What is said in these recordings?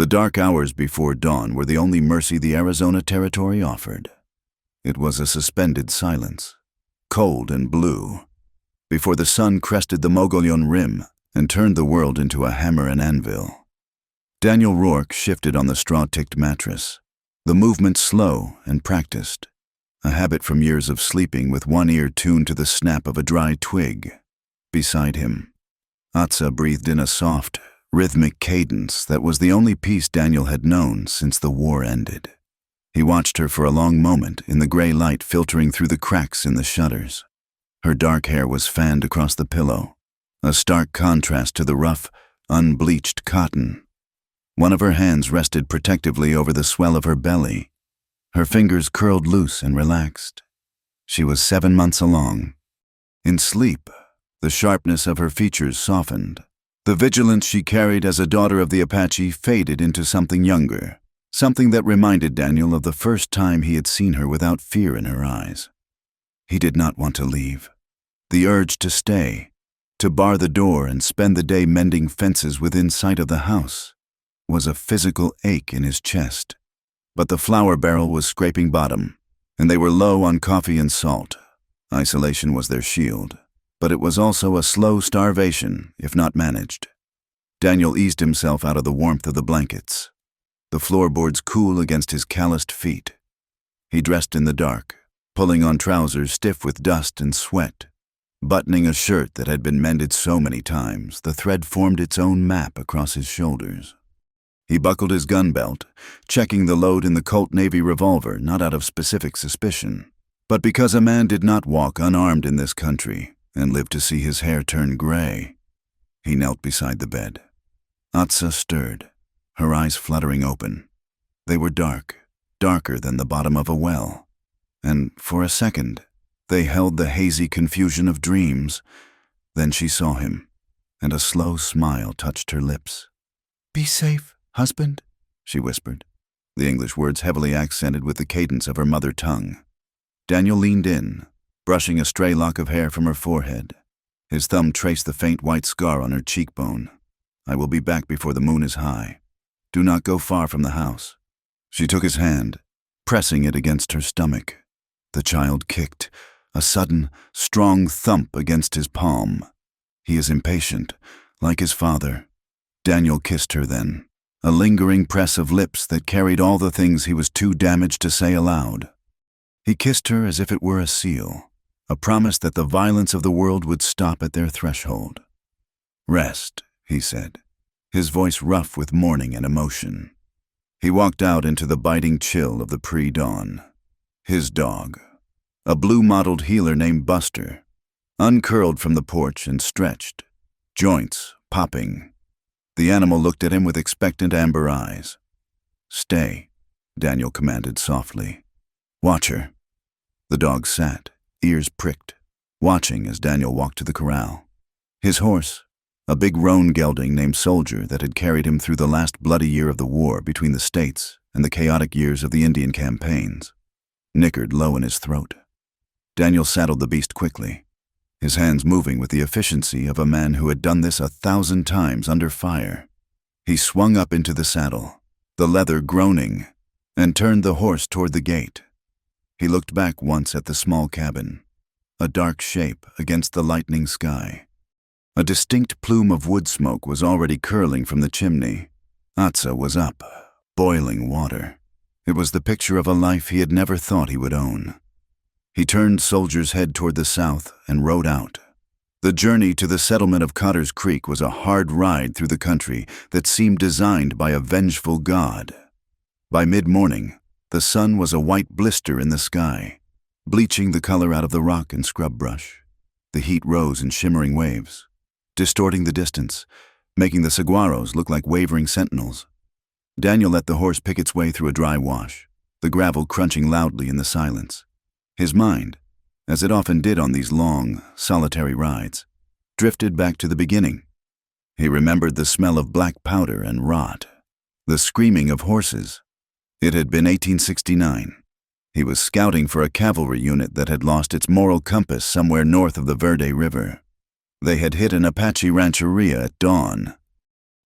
The dark hours before dawn were the only mercy the Arizona Territory offered. It was a suspended silence, cold and blue, before the sun crested the Mogollon Rim and turned the world into a hammer and anvil. Daniel Rourke shifted on the straw-ticked mattress, the movement slow and practiced, a habit from years of sleeping with one ear tuned to the snap of a dry twig. Beside him, Atsa breathed in a soft, rhythmic cadence that was the only peace Daniel had known since the war ended. He watched her for a long moment in the gray light filtering through the cracks in the shutters. Her dark hair was fanned across the pillow, a stark contrast to the rough, unbleached cotton. One of her hands rested protectively over the swell of her belly. Her fingers curled loose and relaxed. She was 7 months along. In sleep, the sharpness of her features softened. The vigilance she carried as a daughter of the Apache faded into something younger, something that reminded Daniel of the first time he had seen her without fear in her eyes. He did not want to leave. The urge to stay, to bar the door and spend the day mending fences within sight of the house, was a physical ache in his chest. But the flour barrel was scraping bottom, and they were low on coffee and salt. Isolation was their shield, but it was also a slow starvation if not managed. Daniel eased himself out of the warmth of the blankets, the floorboards cool against his calloused feet. He dressed in the dark, pulling on trousers stiff with dust and sweat. Buttoning a shirt that had been mended so many times, the thread formed its own map across his shoulders. He buckled his gun belt, checking the load in the Colt Navy revolver not out of specific suspicion, but because a man did not walk unarmed in this country and live to see his hair turn gray. He knelt beside the bed. Atsa stirred, her eyes fluttering open. They were dark, darker than the bottom of a well, and for a second, they held the hazy confusion of dreams. Then she saw him, and a slow smile touched her lips. "Be safe, husband," she whispered, the English words heavily accented with the cadence of her mother tongue. Daniel leaned in, brushing a stray lock of hair from her forehead. His thumb traced the faint white scar on her cheekbone. "I will be back before the moon is high. Do not go far from the house." She took his hand, pressing it against her stomach. The child kicked, a sudden, strong thump against his palm. He is impatient, like his father. Daniel kissed her then, a lingering press of lips that carried all the things he was too damaged to say aloud. He kissed her as if it were a seal, a promise that the violence of the world would stop at their threshold. "Rest," he said, his voice rough with mourning and emotion. He walked out into the biting chill of the pre-dawn. His dog, a blue-mottled heeler named Buster, uncurled from the porch and stretched, joints popping. The animal looked at him with expectant amber eyes. "Stay," Daniel commanded softly. "Watch her." The dog sat, ears pricked, watching as Daniel walked to the corral. His horse, a big roan gelding named Soldier that had carried him through the last bloody year of the war between the states and the chaotic years of the Indian campaigns, nickered low in his throat. Daniel saddled the beast quickly, his hands moving with the efficiency of a man who had done this 1,000 times under fire. He swung up into the saddle, the leather groaning, and turned the horse toward the gate. He looked back once at the small cabin, a dark shape against the lightening sky. A distinct plume of wood smoke was already curling from the chimney. Atsa was up, boiling water. It was the picture of a life he had never thought he would own. He turned Soldier's head toward the south and rode out. The journey to the settlement of Cotter's Creek was a hard ride through the country that seemed designed by a vengeful god. By mid-morning, the sun was a white blister in the sky, bleaching the color out of the rock and scrub brush. The heat rose in shimmering waves, distorting the distance, making the saguaros look like wavering sentinels. Daniel let the horse pick its way through a dry wash, the gravel crunching loudly in the silence. His mind, as it often did on these long, solitary rides, drifted back to the beginning. He remembered the smell of black powder and rot, the screaming of horses. It had been 1869. He was scouting for a cavalry unit that had lost its moral compass somewhere north of the Verde River. They had hit an Apache rancheria at dawn.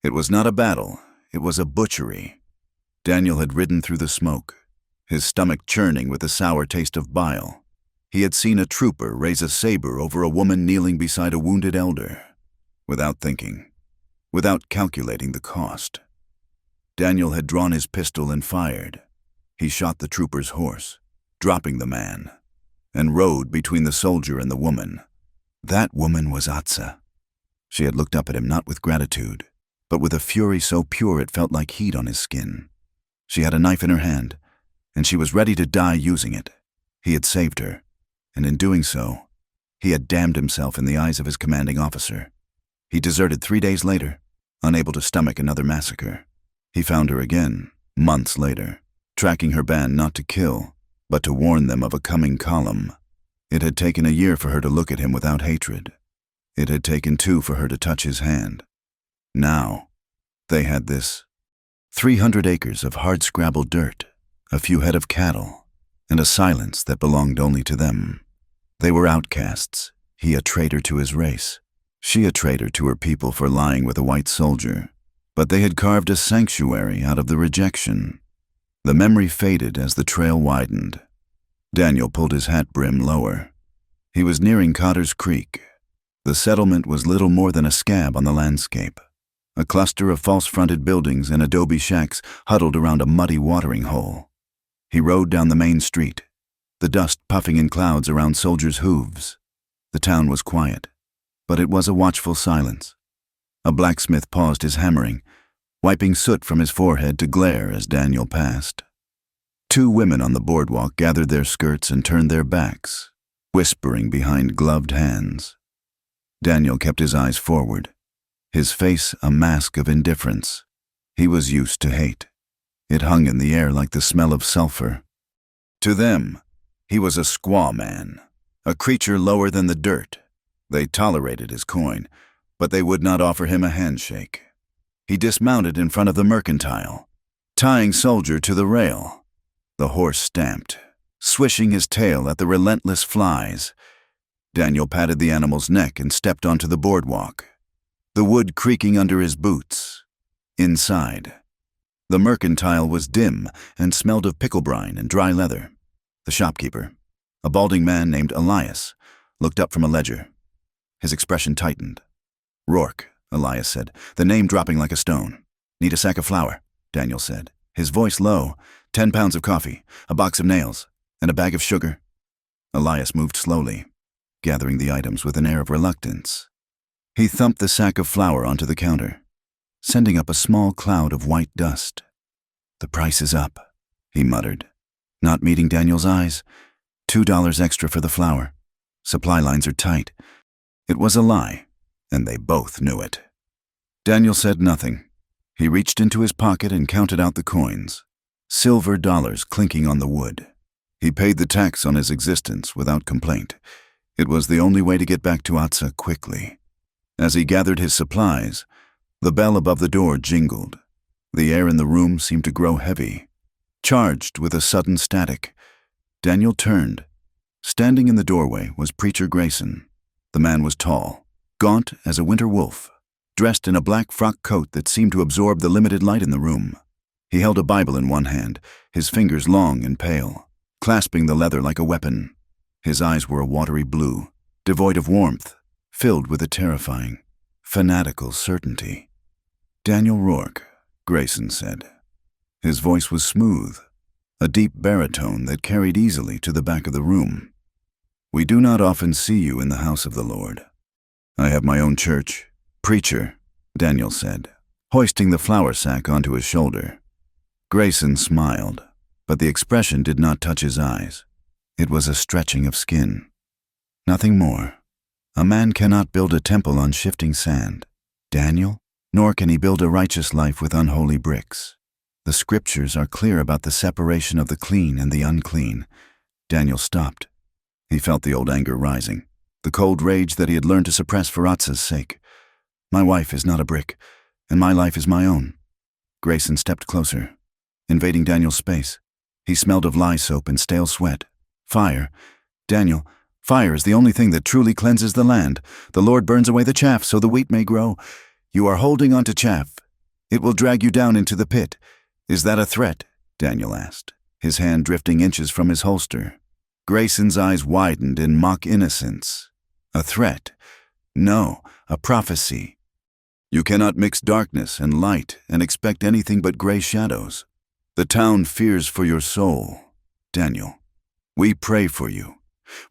It was not a battle. It was a butchery. Daniel had ridden through the smoke, his stomach churning with the sour taste of bile. He had seen a trooper raise a saber over a woman kneeling beside a wounded elder. Without thinking, without calculating the cost, Daniel had drawn his pistol and fired. He shot the trooper's horse, dropping the man, and rode between the soldier and the woman. That woman was Atsa. She had looked up at him not with gratitude, but with a fury so pure it felt like heat on his skin. She had a knife in her hand, and she was ready to die using it. He had saved her, and in doing so, he had damned himself in the eyes of his commanding officer. He deserted 3 days later, unable to stomach another massacre. He found her again, months later, tracking her band not to kill, but to warn them of a coming column. It had taken a year for her to look at him without hatred. It had taken 2 for her to touch his hand. Now, they had this: 300 acres of hard-scrabbled dirt, a few head of cattle, and a silence that belonged only to them. They were outcasts, he a traitor to his race, she a traitor to her people for lying with a white soldier. But they had carved a sanctuary out of the rejection. The memory faded as the trail widened. Daniel pulled his hat brim lower. He was nearing Cotter's Creek. The settlement was little more than a scab on the landscape, a cluster of false-fronted buildings and adobe shacks huddled around a muddy watering hole. He rode down the main street, the dust puffing in clouds around soldiers' hooves. The town was quiet, but it was a watchful silence. A blacksmith paused his hammering, wiping soot from his forehead to glare as Daniel passed. 2 women on the boardwalk gathered their skirts and turned their backs, whispering behind gloved hands. Daniel kept his eyes forward, his face a mask of indifference. He was used to hate. It hung in the air like the smell of sulfur. To them, he was a squaw man, a creature lower than the dirt. They tolerated his coin, but they would not offer him a handshake. He dismounted in front of the mercantile, tying soldier to the rail. The horse stamped, swishing his tail at the relentless flies. Daniel patted the animal's neck and stepped onto the boardwalk, the wood creaking under his boots. Inside, the mercantile was dim and smelled of pickle brine and dry leather. The shopkeeper, a balding man named Elias, looked up from a ledger. His expression tightened. "Rourke," Elias said, the name dropping like a stone. "Need a sack of flour," Daniel said, his voice low. 10 pounds of coffee, a box of nails, and a bag of sugar. Elias moved slowly, gathering the items with an air of reluctance. He thumped the sack of flour onto the counter, sending up a small cloud of white dust. "The price is up," he muttered, not meeting Daniel's eyes. $2 extra for the flour. Supply lines are tight. It was a lie, and they both knew it. Daniel said nothing. He reached into his pocket and counted out the coins, silver dollars clinking on the wood. He paid the tax on his existence without complaint. It was the only way to get back to Atsa quickly. As he gathered his supplies, the bell above the door jingled. The air in the room seemed to grow heavy, charged with a sudden static. Daniel turned. Standing in the doorway was Preacher Grayson. The man was tall, gaunt as a winter wolf, dressed in a black frock coat that seemed to absorb the limited light in the room. He held a Bible in one hand, his fingers long and pale, clasping the leather like a weapon. His eyes were a watery blue, devoid of warmth, filled with a terrifying, fanatical certainty. "Daniel Rourke," Grayson said. His voice was smooth, a deep baritone that carried easily to the back of the room. "We do not often see you in the house of the Lord." "I have my own church." "Preacher," Daniel said, hoisting the flour sack onto his shoulder. Grayson smiled, but the expression did not touch his eyes. It was a stretching of skin. Nothing more. A man cannot build a temple on shifting sand, Daniel, nor can he build a righteous life with unholy bricks. The scriptures are clear about the separation of the clean and the unclean. Daniel stopped. He felt the old anger rising, the cold rage that he had learned to suppress for Atsa's sake. "My wife is not a brick, and my life is my own." Grayson stepped closer, invading Daniel's space. He smelled of lye soap and stale sweat. "Fire. Daniel, fire is the only thing that truly cleanses the land. The Lord burns away the chaff so the wheat may grow. You are holding on to chaff. It will drag you down into the pit. Is that a threat? Daniel asked, his hand drifting inches from his holster. Grayson's eyes widened in mock innocence. A threat? No, a prophecy. You cannot mix darkness and light and expect anything but gray shadows. The town fears for your soul, Daniel. We pray for you.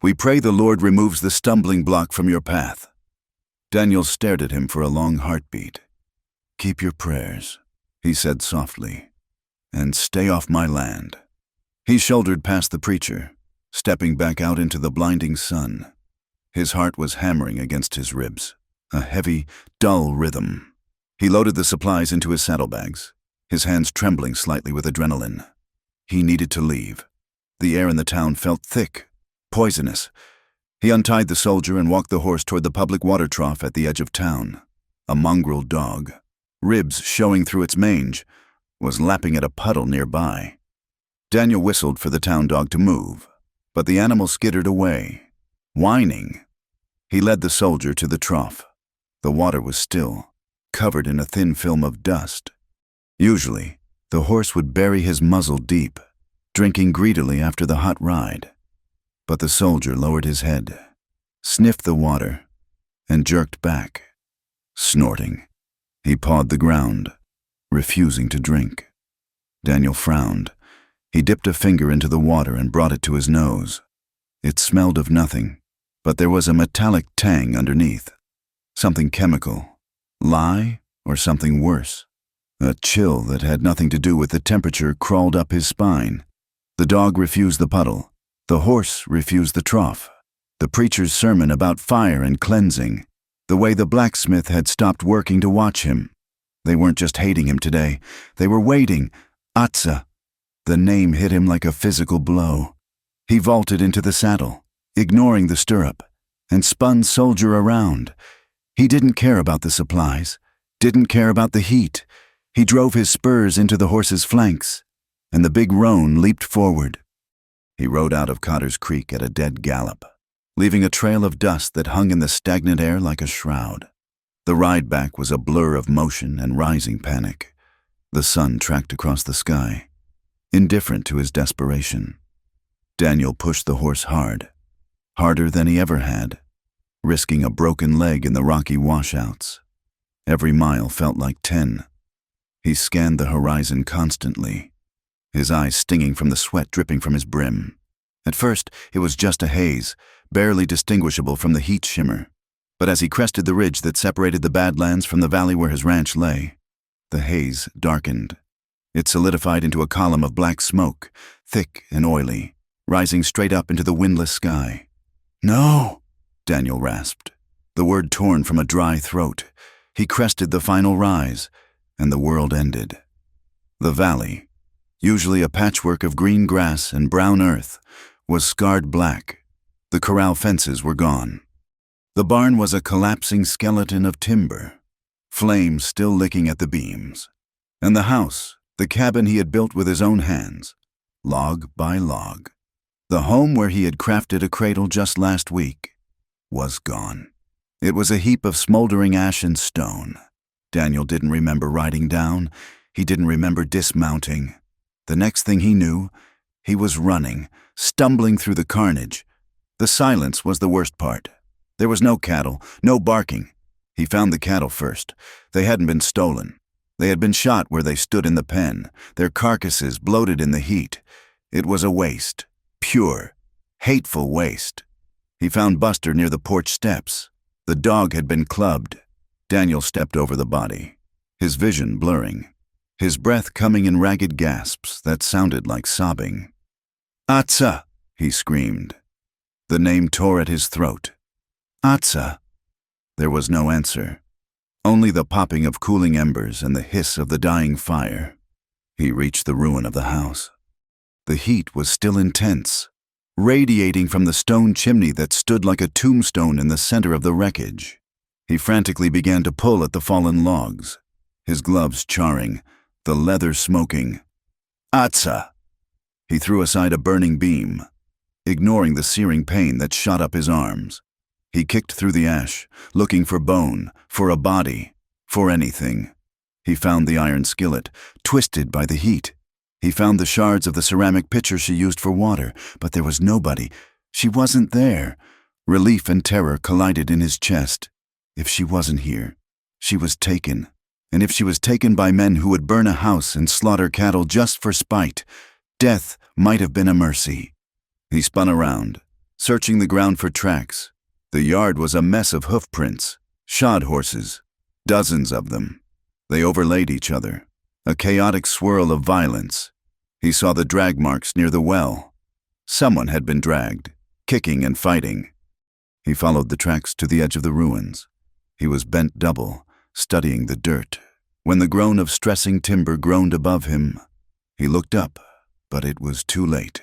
We pray the Lord removes the stumbling block from your path. Daniel stared at him for a long heartbeat. Keep your prayers, he said softly, and stay off my land. He shouldered past the preacher, stepping back out into the blinding sun. His heart was hammering against his ribs, a heavy, dull rhythm. He loaded the supplies into his saddlebags, his hands trembling slightly with adrenaline. He needed to leave. The air in the town felt thick, poisonous. He untied the soldier and walked the horse toward the public water trough at the edge of town. A mongrel dog, ribs showing through its mange, was lapping at a puddle nearby. Daniel whistled for the town dog to move, but the animal skittered away, whining. He led the soldier to the trough. The water was still, covered in a thin film of dust. Usually, the horse would bury his muzzle deep, drinking greedily after the hot ride. But the soldier lowered his head, sniffed the water, and jerked back. Snorting, he pawed the ground, refusing to drink. Daniel frowned. He dipped a finger into the water and brought it to his nose. It smelled of nothing, but there was a metallic tang underneath. Something chemical. Lye or something worse. A chill that had nothing to do with the temperature crawled up his spine. The dog refused the puddle. The horse refused the trough. The preacher's sermon about fire and cleansing. The way the blacksmith had stopped working to watch him. They weren't just hating him today. They were waiting. Atza. The name hit him like a physical blow. He vaulted into the saddle, ignoring the stirrup, and spun soldier around. He didn't care about the supplies, didn't care about the heat. He drove his spurs into the horse's flanks, and the big roan leaped forward. He rode out of Cotter's Creek at a dead gallop, leaving a trail of dust that hung in the stagnant air like a shroud. The ride back was a blur of motion and rising panic. The sun tracked across the sky, indifferent to his desperation. Daniel pushed the horse hard, harder than he ever had, risking a broken leg in the rocky washouts. Every mile felt like 10. He scanned the horizon constantly, his eyes stinging from the sweat dripping from his brim. At first, it was just a haze, barely distinguishable from the heat shimmer. But as he crested the ridge that separated the Badlands from the valley where his ranch lay, the haze darkened. It solidified into a column of black smoke, thick and oily, rising straight up into the windless sky. "No!" Daniel rasped, the word torn from a dry throat. He crested the final rise, and the world ended. The valley, usually a patchwork of green grass and brown earth, was scarred black. The corral fences were gone. The barn was a collapsing skeleton of timber, flames still licking at the beams. And the house, the cabin he had built with his own hands, log by log, the home where he had crafted a cradle just last week, was gone. It was a heap of smoldering ash and stone. Daniel didn't remember riding down. He didn't remember dismounting. The next thing he knew, he was running, stumbling through the carnage. The silence was the worst part. There was no cattle, no barking. He found the cattle first. They hadn't been stolen. They had been shot where they stood in the pen, their carcasses bloated in the heat. It was a waste, pure, hateful waste. He found Buster near the porch steps. The dog had been clubbed. Daniel stepped over the body, his vision blurring, his breath coming in ragged gasps that sounded like sobbing. "Atza!" he screamed. The name tore at his throat. "Atza!" There was no answer. Only the popping of cooling embers and the hiss of the dying fire. He reached the ruin of the house. The heat was still intense, radiating from the stone chimney that stood like a tombstone in the center of the wreckage. He frantically began to pull at the fallen logs, his gloves charring, the leather smoking. "Atza!" He threw aside a burning beam, ignoring the searing pain that shot up his arms. He kicked through the ash, looking for bone, for a body, for anything. He found the iron skillet, twisted by the heat. He found the shards of the ceramic pitcher she used for water, but there was nobody. She wasn't there. Relief and terror collided in his chest. If she wasn't here, she was taken. And if she was taken by men who would burn a house and slaughter cattle just for spite, death might have been a mercy. He spun around, searching the ground for tracks. The yard was a mess of hoof prints, shod horses, dozens of them. They overlaid each other, a chaotic swirl of violence. He saw the drag marks near the well. Someone had been dragged, kicking and fighting. He followed the tracks to the edge of the ruins. He was bent double, studying the dirt, when the groan of stressing timber groaned above him. He looked up, but it was too late.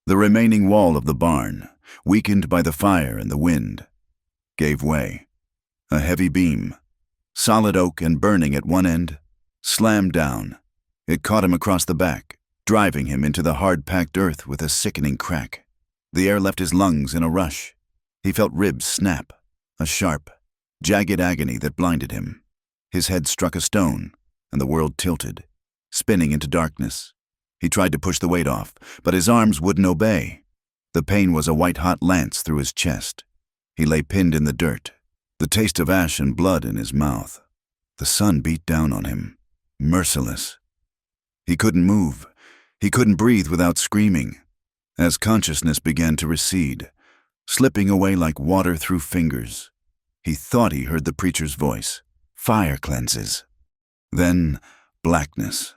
The remaining wall of the barn, weakened by the fire and the wind, gave way. A heavy beam, solid oak and burning at one end, slammed down. It caught him across the back, driving him into the hard-packed earth with a sickening crack. The air left his lungs in a rush. He felt ribs snap, a sharp, jagged agony that blinded him. His head struck a stone, and the world tilted, spinning into darkness. He tried to push the weight off, but his arms wouldn't obey. The pain was a white-hot lance through his chest. He lay pinned in the dirt, the taste of ash and blood in his mouth. The sun beat down on him, merciless. He couldn't move. He couldn't breathe without screaming. As consciousness began to recede, slipping away like water through fingers, he thought he heard the preacher's voice. Fire cleanses. Then, blackness.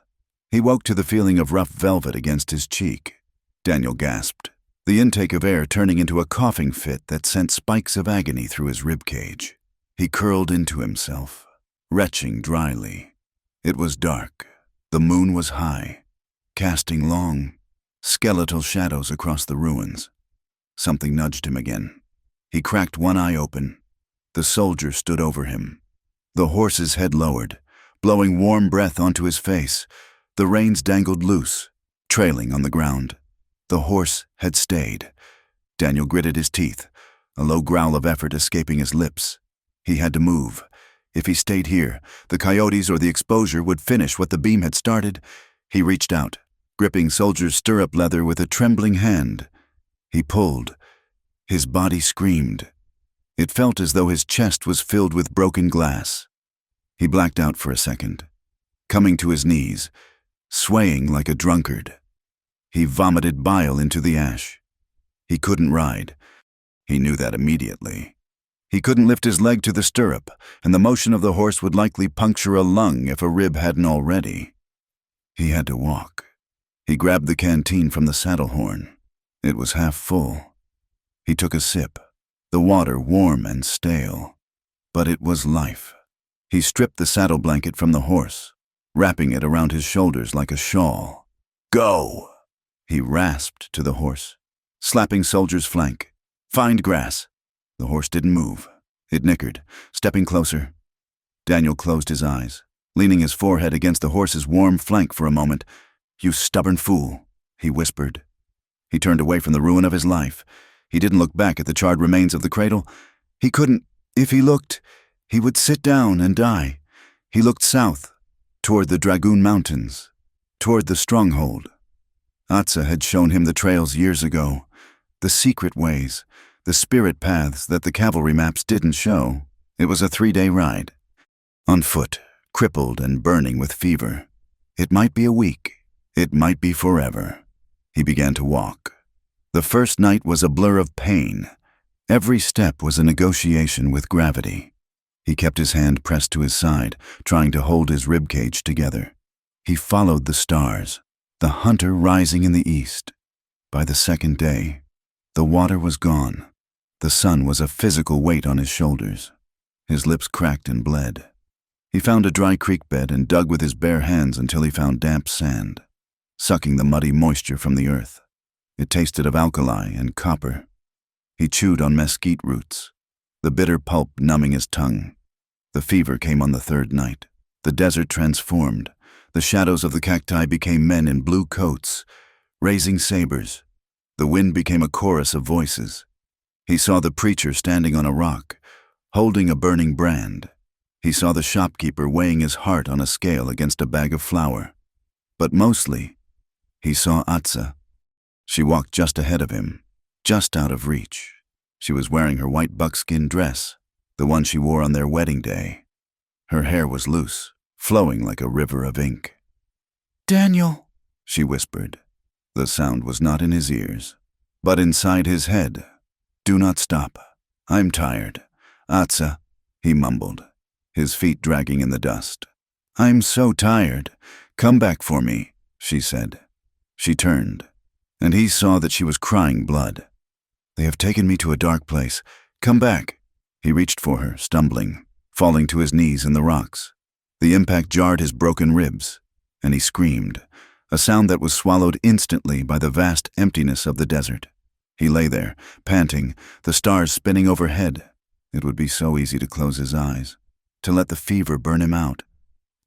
He woke to the feeling of rough velvet against his cheek. Daniel gasped, the intake of air turning into a coughing fit that sent spikes of agony through his ribcage. He curled into himself, retching dryly. It was dark. The moon was high, casting long, skeletal shadows across the ruins. Something nudged him again. He cracked one eye open. The soldier stood over him. The horse's head lowered, blowing warm breath onto his face. The reins dangled loose, trailing on the ground. The horse had stayed. Daniel gritted his teeth, a low growl of effort escaping his lips. He had to move. If he stayed here, the coyotes or the exposure would finish what the beam had started. He reached out, gripping soldier's stirrup leather with a trembling hand. He pulled. His body screamed. It felt as though his chest was filled with broken glass. He blacked out for a second, coming to his knees, swaying like a drunkard. He vomited bile into the ash. He couldn't ride. He knew that immediately. He couldn't lift his leg to the stirrup, and the motion of the horse would likely puncture a lung if a rib hadn't already. He had to walk. He grabbed the canteen from the saddle horn. It was half full. He took a sip, the water warm and stale. But it was life. He stripped the saddle blanket from the horse, wrapping it around his shoulders like a shawl. Go! He rasped to the horse, slapping soldier's flank. Find grass. The horse didn't move. It nickered, stepping closer. Daniel closed his eyes, leaning his forehead against the horse's warm flank for a moment. You stubborn fool, he whispered. He turned away from the ruin of his life. He didn't look back at the charred remains of the cradle. He couldn't. If he looked, he would sit down and die. He looked south, toward the Dragoon Mountains, toward the stronghold. Atsa had shown him the trails years ago, the secret ways, the spirit paths that the cavalry maps didn't show. It was a 3-day ride. On foot, crippled and burning with fever. It might be a week. It might be forever. He began to walk. The first night was a blur of pain. Every step was a negotiation with gravity. He kept his hand pressed to his side, trying to hold his ribcage together. He followed the stars, the hunter rising in the east. By the second day, the water was gone. The sun was a physical weight on his shoulders. His lips cracked and bled. He found a dry creek bed and dug with his bare hands until he found damp sand, sucking the muddy moisture from the earth. It tasted of alkali and copper. He chewed on mesquite roots, the bitter pulp numbing his tongue. The fever came on the third night. The desert transformed. The shadows of the cacti became men in blue coats, raising sabers. The wind became a chorus of voices. He saw the preacher standing on a rock, holding a burning brand. He saw the shopkeeper weighing his heart on a scale against a bag of flour. But mostly, he saw Atsa. She walked just ahead of him, just out of reach. She was wearing her white buckskin dress, the one she wore on their wedding day. Her hair was loose, flowing like a river of ink. "Daniel," she whispered. The sound was not in his ears, but inside his head. "Do not stop. I'm tired. Atsa," he mumbled, his feet dragging in the dust. "I'm so tired. Come back for me," she said. She turned, and he saw that she was crying blood. "They have taken me to a dark place. Come back." He reached for her, stumbling, falling to his knees in the rocks. The impact jarred his broken ribs, and he screamed, a sound that was swallowed instantly by the vast emptiness of the desert. He lay there, panting, the stars spinning overhead. It would be so easy to close his eyes, to let the fever burn him out,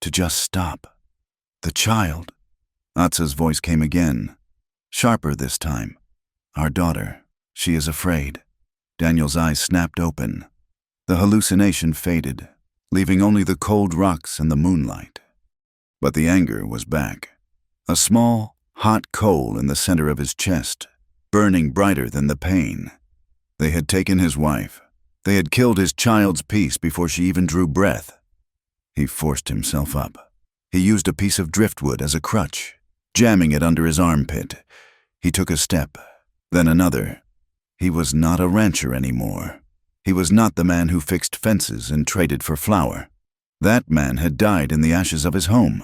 to just stop. "The child." Atsa's voice came again, sharper this time. "Our daughter. She is afraid." Daniel's eyes snapped open. The hallucination faded, leaving only the cold rocks and the moonlight. But the anger was back. A small, hot coal in the center of his chest, burning brighter than the pain. They had taken his wife. They had killed his child's peace before she even drew breath. He forced himself up. He used a piece of driftwood as a crutch, jamming it under his armpit. He took a step, then another. He was not a rancher anymore. He was not the man who fixed fences and traded for flour. That man had died in the ashes of his home.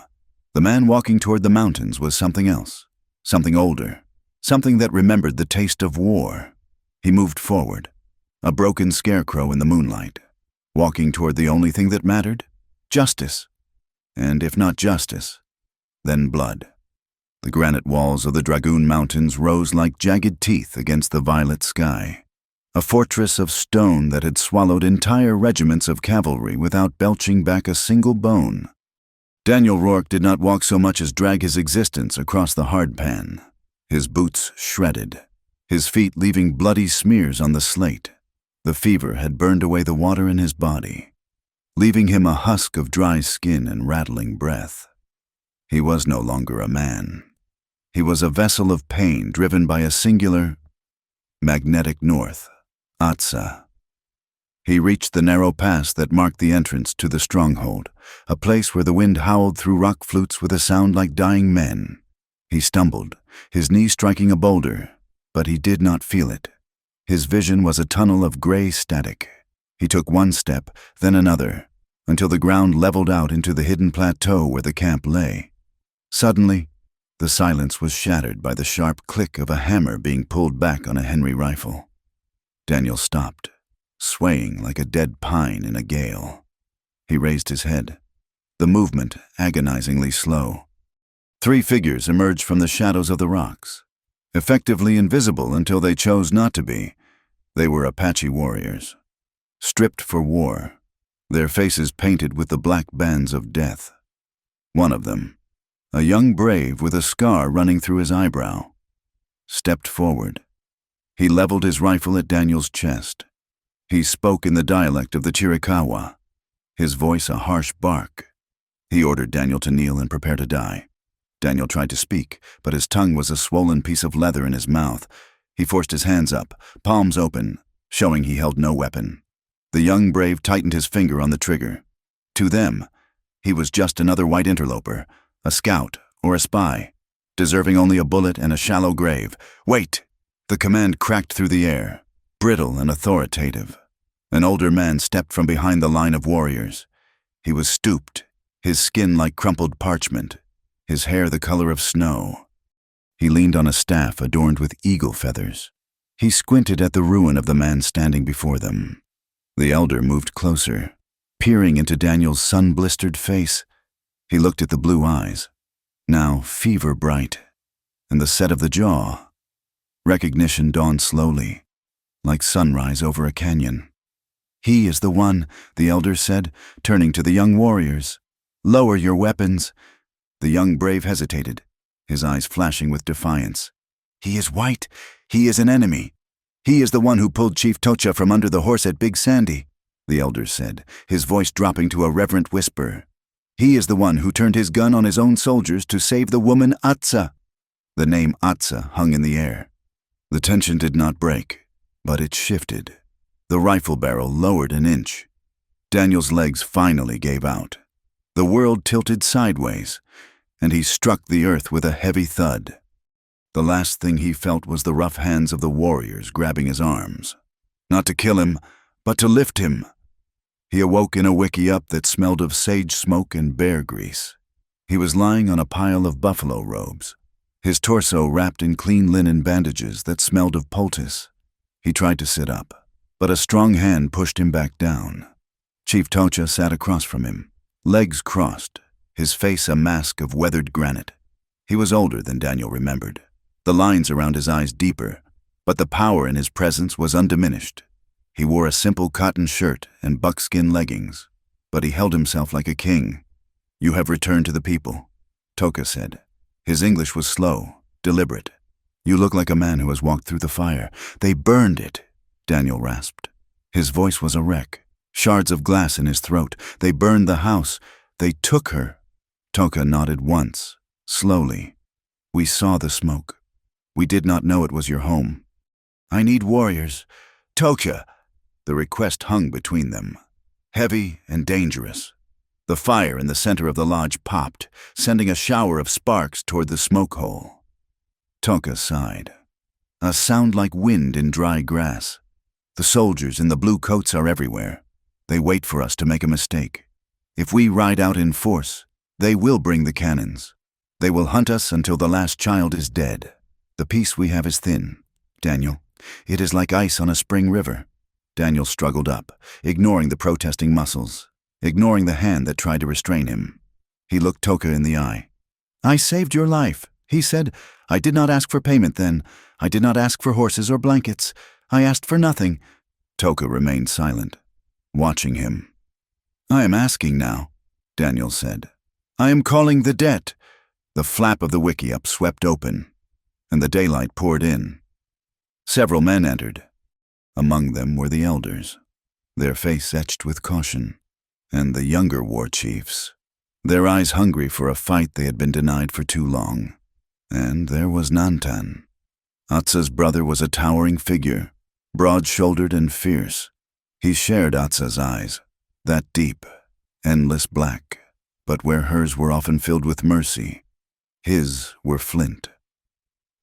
The man walking toward the mountains was something else, something older, something that remembered the taste of war. He moved forward, a broken scarecrow in the moonlight, walking toward the only thing that mattered, justice. And if not justice, then blood. The granite walls of the Dragoon Mountains rose like jagged teeth against the violet sky, a fortress of stone that had swallowed entire regiments of cavalry without belching back a single bone. Daniel Rourke did not walk so much as drag his existence across the hardpan, his boots shredded, his feet leaving bloody smears on the slate. The fever had burned away the water in his body, leaving him a husk of dry skin and rattling breath. He was no longer a man. He was a vessel of pain driven by a singular, magnetic north, Atsa. He reached the narrow pass that marked the entrance to the stronghold, a place where the wind howled through rock flutes with a sound like dying men. He stumbled, his knee striking a boulder, but he did not feel it. His vision was a tunnel of gray static. He took one step, then another, until the ground leveled out into the hidden plateau where the camp lay. Suddenly, the silence was shattered by the sharp click of a hammer being pulled back on a Henry rifle. Daniel stopped, swaying like a dead pine in a gale. He raised his head, the movement agonizingly slow. 3 figures emerged from the shadows of the rocks, effectively invisible until they chose not to be. They were Apache warriors, stripped for war, their faces painted with the black bands of death. One of them, a young brave with a scar running through his eyebrow, stepped forward. He leveled his rifle at Daniel's chest. He spoke in the dialect of the Chiricahua, his voice a harsh bark. He ordered Daniel to kneel and prepare to die. Daniel tried to speak, but his tongue was a swollen piece of leather in his mouth. He forced his hands up, palms open, showing he held no weapon. The young brave tightened his finger on the trigger. To them, he was just another white interloper, a scout or a spy, deserving only a bullet and a shallow grave. "Wait!" The command cracked through the air, brittle and authoritative. An older man stepped from behind the line of warriors. He was stooped, his skin like crumpled parchment, his hair the color of snow. He leaned on a staff adorned with eagle feathers. He squinted at the ruin of the man standing before them. The elder moved closer, peering into Daniel's sun-blistered face. He looked at the blue eyes, now fever-bright, and the set of the jaw. Recognition dawned slowly, like sunrise over a canyon. "He is the one," the elder said, turning to the young warriors. "Lower your weapons." The young brave hesitated, his eyes flashing with defiance. "He is white. He is an enemy. He is the one who pulled Chief Tocha from under the horse at Big Sandy." the elder said, his voice dropping to a reverent whisper. He is the one who turned his gun on his own soldiers to save the woman Atsa. The name Atsa hung in the air. The tension did not break, but it shifted. The rifle barrel lowered an inch. Daniel's legs finally gave out. The world tilted sideways, and he struck the earth with a heavy thud. The last thing he felt was the rough hands of the warriors grabbing his arms. Not to kill him, but to lift him. He awoke in a wickiup that smelled of sage smoke and bear grease. He was lying on a pile of buffalo robes, his torso wrapped in clean linen bandages that smelled of poultice. He tried to sit up, but a strong hand pushed him back down. Chief Tocha sat across from him, legs crossed, his face a mask of weathered granite. He was older than Daniel remembered, the lines around his eyes deeper, but the power in his presence was undiminished. He wore a simple cotton shirt and buckskin leggings, but he held himself like a king. You have returned to the people, Tocha said. His English was slow, deliberate. You look like a man who has walked through the fire. They burned it, Daniel rasped. His voice was a wreck, shards of glass in his throat. They burned the house. They took her. Tocha nodded once, slowly. We saw the smoke. We did not know it was your home. I need warriors. Tocha! The request hung between them, heavy and dangerous. The fire in the center of the lodge popped, sending a shower of sparks toward the smoke hole. Tocha sighed. A sound like wind in dry grass. The soldiers in the blue coats are everywhere. They wait for us to make a mistake. If we ride out in force, they will bring the cannons. They will hunt us until the last child is dead. The peace we have is thin, Daniel. It is like ice on a spring river. Daniel struggled up, ignoring the protesting muscles, ignoring the hand that tried to restrain him. He looked Tocha in the eye. I saved your life, he said. I did not ask for payment then. I did not ask for horses or blankets. I asked for nothing. Tocha remained silent, watching him. I am asking now, Daniel said. I am calling the debt. The flap of the wickiup swept open, and the daylight poured in. Several men entered. Among them were the elders, their face etched with caution, and the younger war chiefs, their eyes hungry for a fight they had been denied for too long. And there was Nantan. Atsa's brother was a towering figure, broad-shouldered and fierce. He shared Atsa's eyes, that deep, endless black, but where hers were often filled with mercy, his were flint.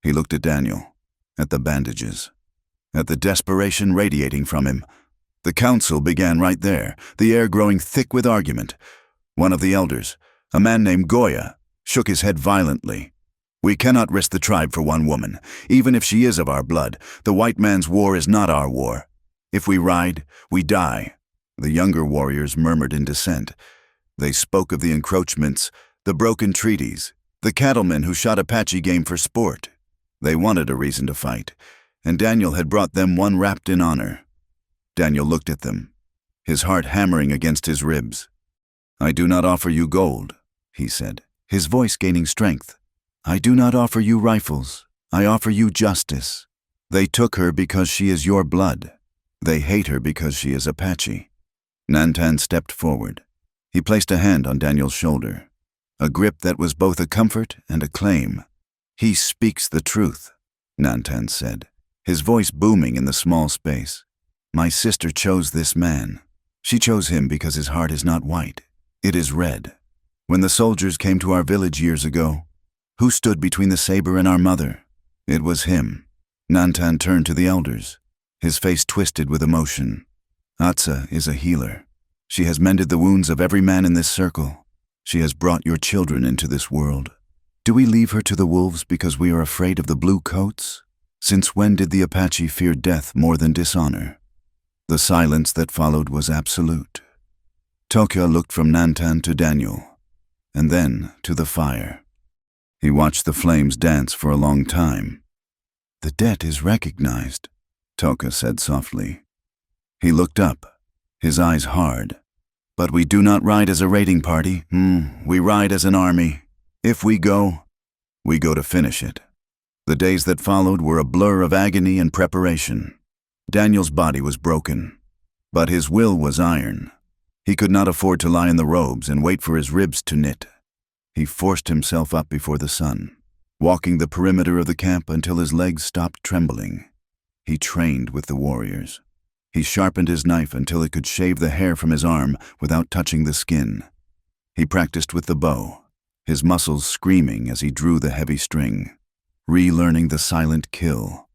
He looked at Daniel, at the bandages, at the desperation radiating from him. The council began right there, the air growing thick with argument. One of the elders, a man named Goya, shook his head violently. We cannot risk the tribe for one woman, even if she is of our blood. The white man's war is not our war. If we ride, we die. The younger warriors murmured in dissent. They spoke of the encroachments, the broken treaties, the cattlemen who shot Apache game for sport. They wanted a reason to fight, and Daniel had brought them one wrapped in honor. Daniel looked at them, his heart hammering against his ribs. I do not offer you gold, he said, his voice gaining strength. I do not offer you rifles. I offer you justice. They took her because she is your blood. They hate her because she is Apache. Nantan stepped forward. He placed a hand on Daniel's shoulder, a grip that was both a comfort and a claim. He speaks the truth, Nantan said, his voice booming in the small space. My sister chose this man. She chose him because his heart is not white. It is red. When the soldiers came to our village years ago, who stood between the saber and our mother? It was him. Nantan turned to the elders, his face twisted with emotion. Atsa is a healer. She has mended the wounds of every man in this circle. She has brought your children into this world. Do we leave her to the wolves because we are afraid of the blue coats? Since when did the Apache fear death more than dishonor? The silence that followed was absolute. Tocha looked from Nantan to Daniel, and then to the fire. He watched the flames dance for a long time. The debt is recognized, Tocha said softly. He looked up, his eyes hard. But we do not ride as a raiding party. We ride as an army. If we go to finish it. The days that followed were a blur of agony and preparation. Daniel's body was broken. But his will was iron. He could not afford to lie in the robes and wait for his ribs to knit. He forced himself up before the sun, walking the perimeter of the camp until his legs stopped trembling. He trained with the warriors. He sharpened his knife until it could shave the hair from his arm without touching the skin. He practiced with the bow, his muscles screaming as he drew the heavy string, relearning the silent kill.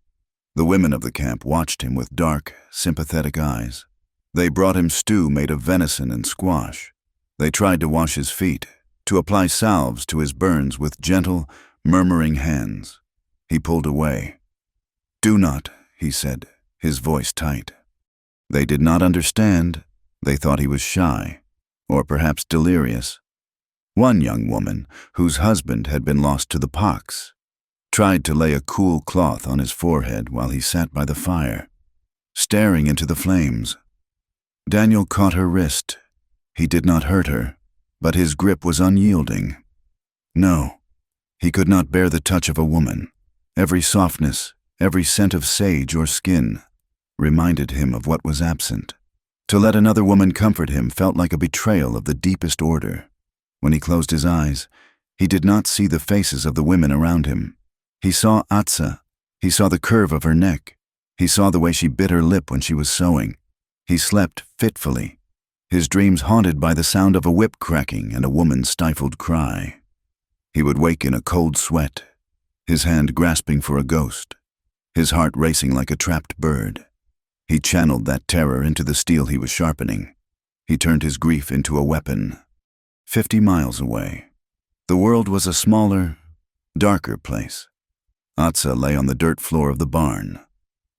The women of the camp watched him with dark, sympathetic eyes. They brought him stew made of venison and squash. They tried to wash his feet, to apply salves to his burns with gentle, murmuring hands. He pulled away. "Do not," he said, his voice tight. They did not understand. They thought he was shy, or perhaps delirious. One young woman, whose husband had been lost to the pox, tried to lay a cool cloth on his forehead while he sat by the fire, staring into the flames. Daniel caught her wrist. He did not hurt her, but his grip was unyielding. No, he could not bear the touch of a woman. Every softness, every scent of sage or skin reminded him of what was absent. To let another woman comfort him felt like a betrayal of the deepest order. When he closed his eyes, he did not see the faces of the women around him. He saw Atsa. He saw the curve of her neck. He saw the way she bit her lip when she was sewing. He slept fitfully, his dreams haunted by the sound of a whip cracking and a woman's stifled cry. He would wake in a cold sweat, his hand grasping for a ghost, his heart racing like a trapped bird. He channeled that terror into the steel he was sharpening. He turned his grief into a weapon. 50 miles away, the world was a smaller, darker place. Atsa lay on the dirt floor of the barn,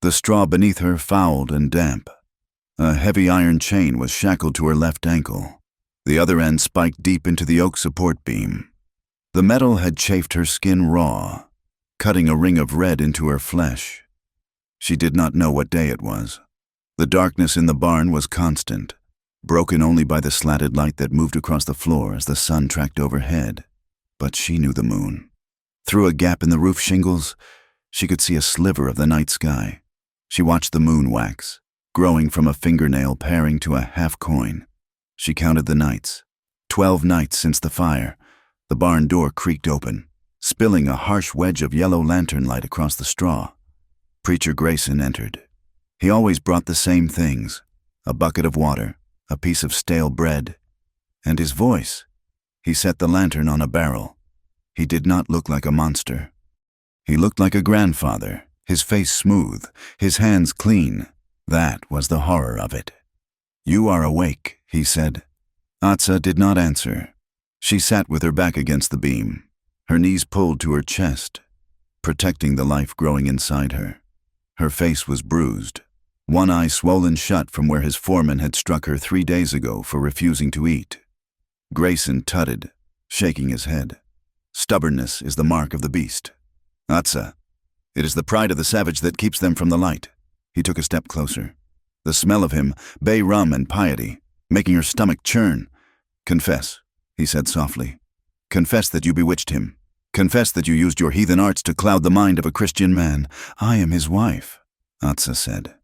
the straw beneath her fouled and damp. A heavy iron chain was shackled to her left ankle. The other end spiked deep into the oak support beam. The metal had chafed her skin raw, cutting a ring of red into her flesh. She did not know what day it was. The darkness in the barn was constant, broken only by the slatted light that moved across the floor as the sun tracked overhead. But she knew the moon. Through a gap in the roof shingles, she could see a sliver of the night sky. She watched the moon wax, growing from a fingernail paring to a half coin. She counted the nights. 12 nights since the fire. The barn door creaked open, spilling a harsh wedge of yellow lantern light across the straw. Preacher Grayson entered. He always brought the same things: a bucket of water, a piece of stale bread, and his voice. He set the lantern on a barrel. He did not look like a monster. He looked like a grandfather, his face smooth, his hands clean. That was the horror of it. "You are awake," he said. Atsa did not answer. She sat with her back against the beam, her knees pulled to her chest, protecting the life growing inside her. Her face was bruised, one eye swollen shut from where his foreman had struck her 3 days ago for refusing to eat. Grayson tutted, shaking his head. "Stubbornness is the mark of the beast. Atsa, it is the pride of the savage that keeps them from the light." He took a step closer. The smell of him, bay rum and piety, making her stomach churn. "Confess," he said softly. "Confess that you bewitched him. Confess that you used your heathen arts to cloud the mind of a Christian man." "I am his wife," Atsa said.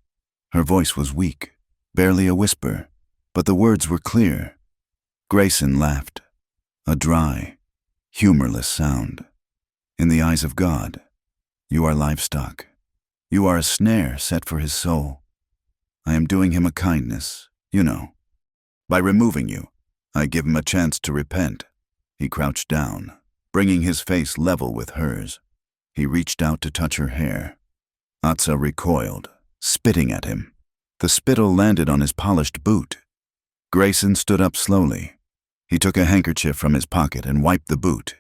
Her voice was weak, barely a whisper, but the words were clear. Grayson laughed, a dry, humorless sound. "In the eyes of God, you are livestock. You are a snare set for his soul. I am doing him a kindness, you know. By removing you, I give him a chance to repent." He crouched down, bringing his face level with hers. He reached out to touch her hair. Atsa recoiled, spitting at him. The spittle landed on his polished boot. Grayson stood up slowly. He took a handkerchief from his pocket and wiped the boot.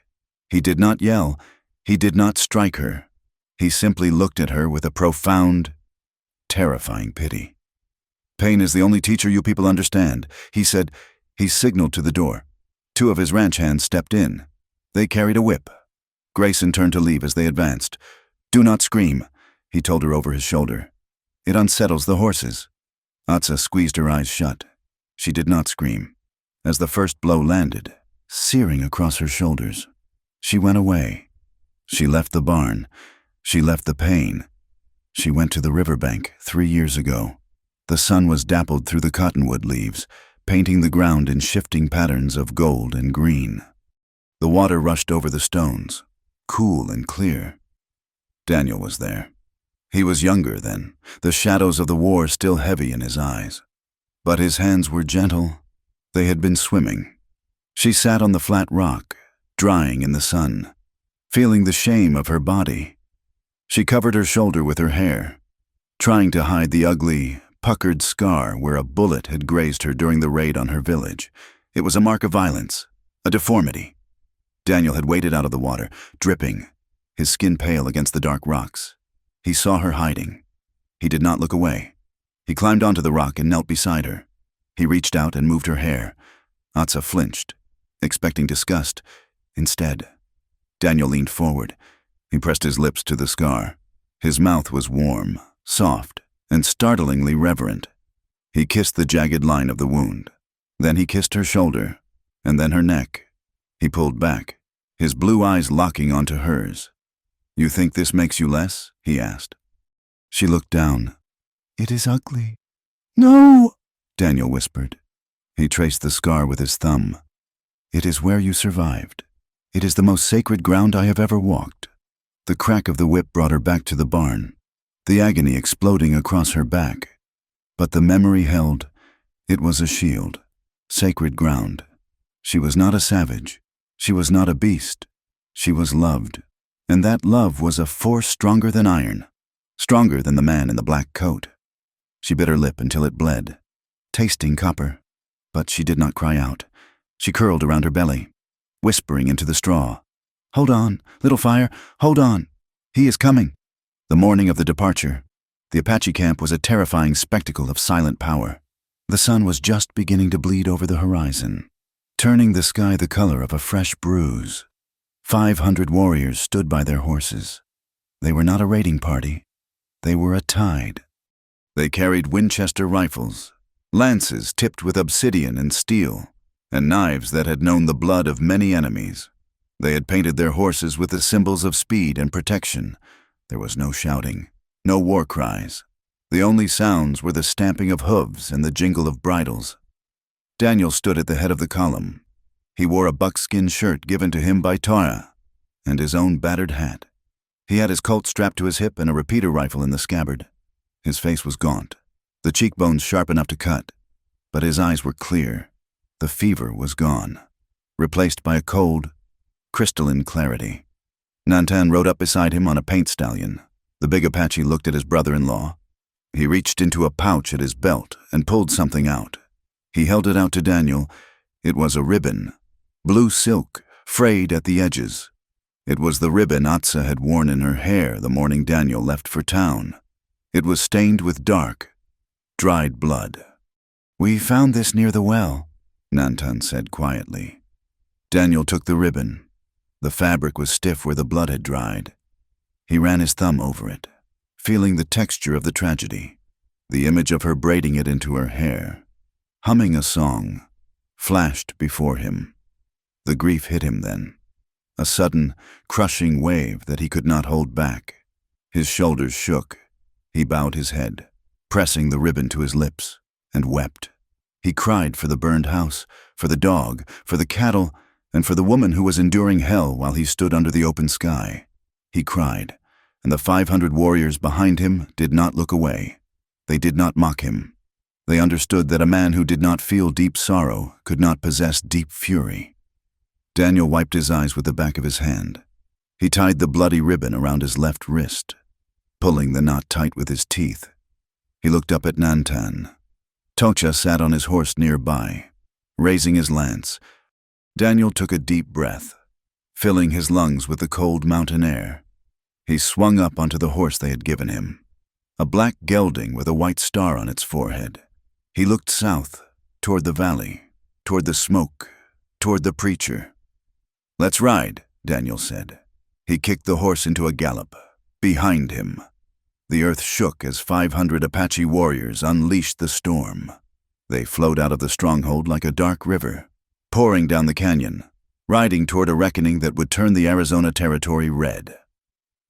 He did not yell. He did not strike her. He simply looked at her with a profound, terrifying pity. "Pain is the only teacher you people understand," he said. He signaled to the door. 2 of his ranch hands stepped in. They carried a whip. Grayson turned to leave as they advanced. "Do not scream," he told her over his shoulder. "It unsettles the horses." Atsa squeezed her eyes shut. She did not scream. As the first blow landed, searing across her shoulders, she went away. She left the barn. She left the pain. She went to the riverbank 3 years ago. The sun was dappled through the cottonwood leaves, painting the ground in shifting patterns of gold and green. The water rushed over the stones, cool and clear. Daniel was there. He was younger then, the shadows of the war still heavy in his eyes. But his hands were gentle. They had been swimming. She sat on the flat rock, drying in the sun, feeling the shame of her body. She covered her shoulder with her hair, trying to hide the ugly, puckered scar where a bullet had grazed her during the raid on her village. It was a mark of violence, a deformity. Daniel had waded out of the water, dripping, his skin pale against the dark rocks. He saw her hiding. He did not look away. He climbed onto the rock and knelt beside her. He reached out and moved her hair. Atsa flinched, expecting disgust. Instead, Daniel leaned forward. He pressed his lips to the scar. His mouth was warm, soft, and startlingly reverent. He kissed the jagged line of the wound. Then he kissed her shoulder, and then her neck. He pulled back, his blue eyes locking onto hers. "You think this makes you less?" he asked. She looked down. "It is ugly." "No," Daniel whispered. He traced the scar with his thumb. "It is where you survived. It is the most sacred ground I have ever walked." The crack of the whip brought her back to the barn, the agony exploding across her back. But the memory held. It was a shield, sacred ground. She was not a savage. She was not a beast. She was loved. And that love was a force stronger than iron, stronger than the man in the black coat. She bit her lip until it bled, tasting copper. But she did not cry out. She curled around her belly, whispering into the straw. "Hold on, little fire, hold on. He is coming." The morning of the departure, the Apache camp was a terrifying spectacle of silent power. The sun was just beginning to bleed over the horizon, turning the sky the color of a fresh bruise. 500 warriors stood by their horses. They were not a raiding party. They were a tide. They carried Winchester rifles, lances tipped with obsidian and steel, and knives that had known the blood of many enemies. They had painted their horses with the symbols of speed and protection. There was no shouting, no war cries. The only sounds were the stamping of hooves and the jingle of bridles. Daniel stood at the head of the column. He wore a buckskin shirt given to him by Tara, and his own battered hat. He had his Colt strapped to his hip and a repeater rifle in the scabbard. His face was gaunt, the cheekbones sharp enough to cut, but his eyes were clear. The fever was gone, replaced by a cold, crystalline clarity. Nantan rode up beside him on a paint stallion. The big Apache looked at his brother-in-law. He reached into a pouch at his belt and pulled something out. He held it out to Daniel. It was a ribbon, blue silk, frayed at the edges. It was the ribbon Atsa had worn in her hair the morning Daniel left for town. It was stained with dark, dried blood. "We found this near the well," Nantan said quietly. Daniel took the ribbon. The fabric was stiff where the blood had dried. He ran his thumb over it, feeling the texture of the tragedy, the image of her braiding it into her hair. Humming a song flashed before him. The grief hit him then, a sudden, crushing wave that he could not hold back. His shoulders shook. He bowed his head, pressing the ribbon to his lips, and wept. He cried for the burned house, for the dog, for the cattle, and for the woman who was enduring hell while he stood under the open sky. He cried, and the 500 warriors behind him did not look away. They did not mock him. They understood that a man who did not feel deep sorrow could not possess deep fury. Daniel wiped his eyes with the back of his hand. He tied the bloody ribbon around his left wrist, pulling the knot tight with his teeth. He looked up at Nantan. Tocha sat on his horse nearby, raising his lance. Daniel took a deep breath, filling his lungs with the cold mountain air. He swung up onto the horse they had given him, a black gelding with a white star on its forehead. He looked south, toward the valley, toward the smoke, toward the preacher. "Let's ride," Daniel said. He kicked the horse into a gallop. Behind him, the earth shook as 500 Apache warriors unleashed the storm. They flowed out of the stronghold like a dark river, pouring down the canyon, riding toward a reckoning that would turn the Arizona territory red.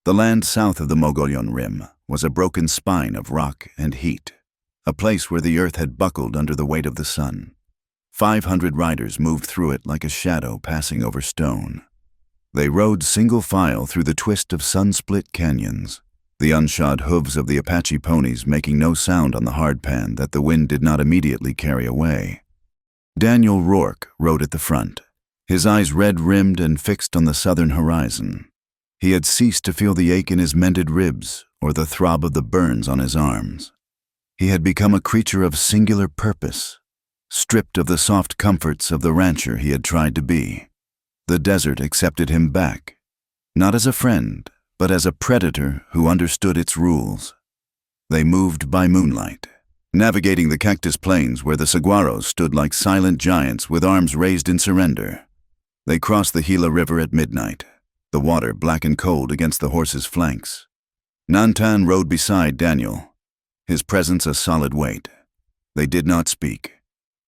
The land south of the Mogollon Rim was a broken spine of rock and heat. a place where the earth had buckled under the weight of the sun. 500 riders moved through it like a shadow passing over stone. They rode single file through the twist of sun-split canyons, the unshod hooves of the Apache ponies making no sound on the hardpan that the wind did not immediately carry away. Daniel Rourke rode at the front, his eyes red-rimmed and fixed on the southern horizon. He had ceased to feel the ache in his mended ribs or the throb of the burns on his arms. He had become a creature of singular purpose, stripped of the soft comforts of the rancher he had tried to be. The desert accepted him back, not as a friend, but as a predator who understood its rules. They moved by moonlight, navigating the cactus plains where the saguaros stood like silent giants with arms raised in surrender. They crossed the Gila River at midnight, the water black and cold against the horses' flanks. Nantan rode beside Daniel, his presence a solid weight. They did not speak.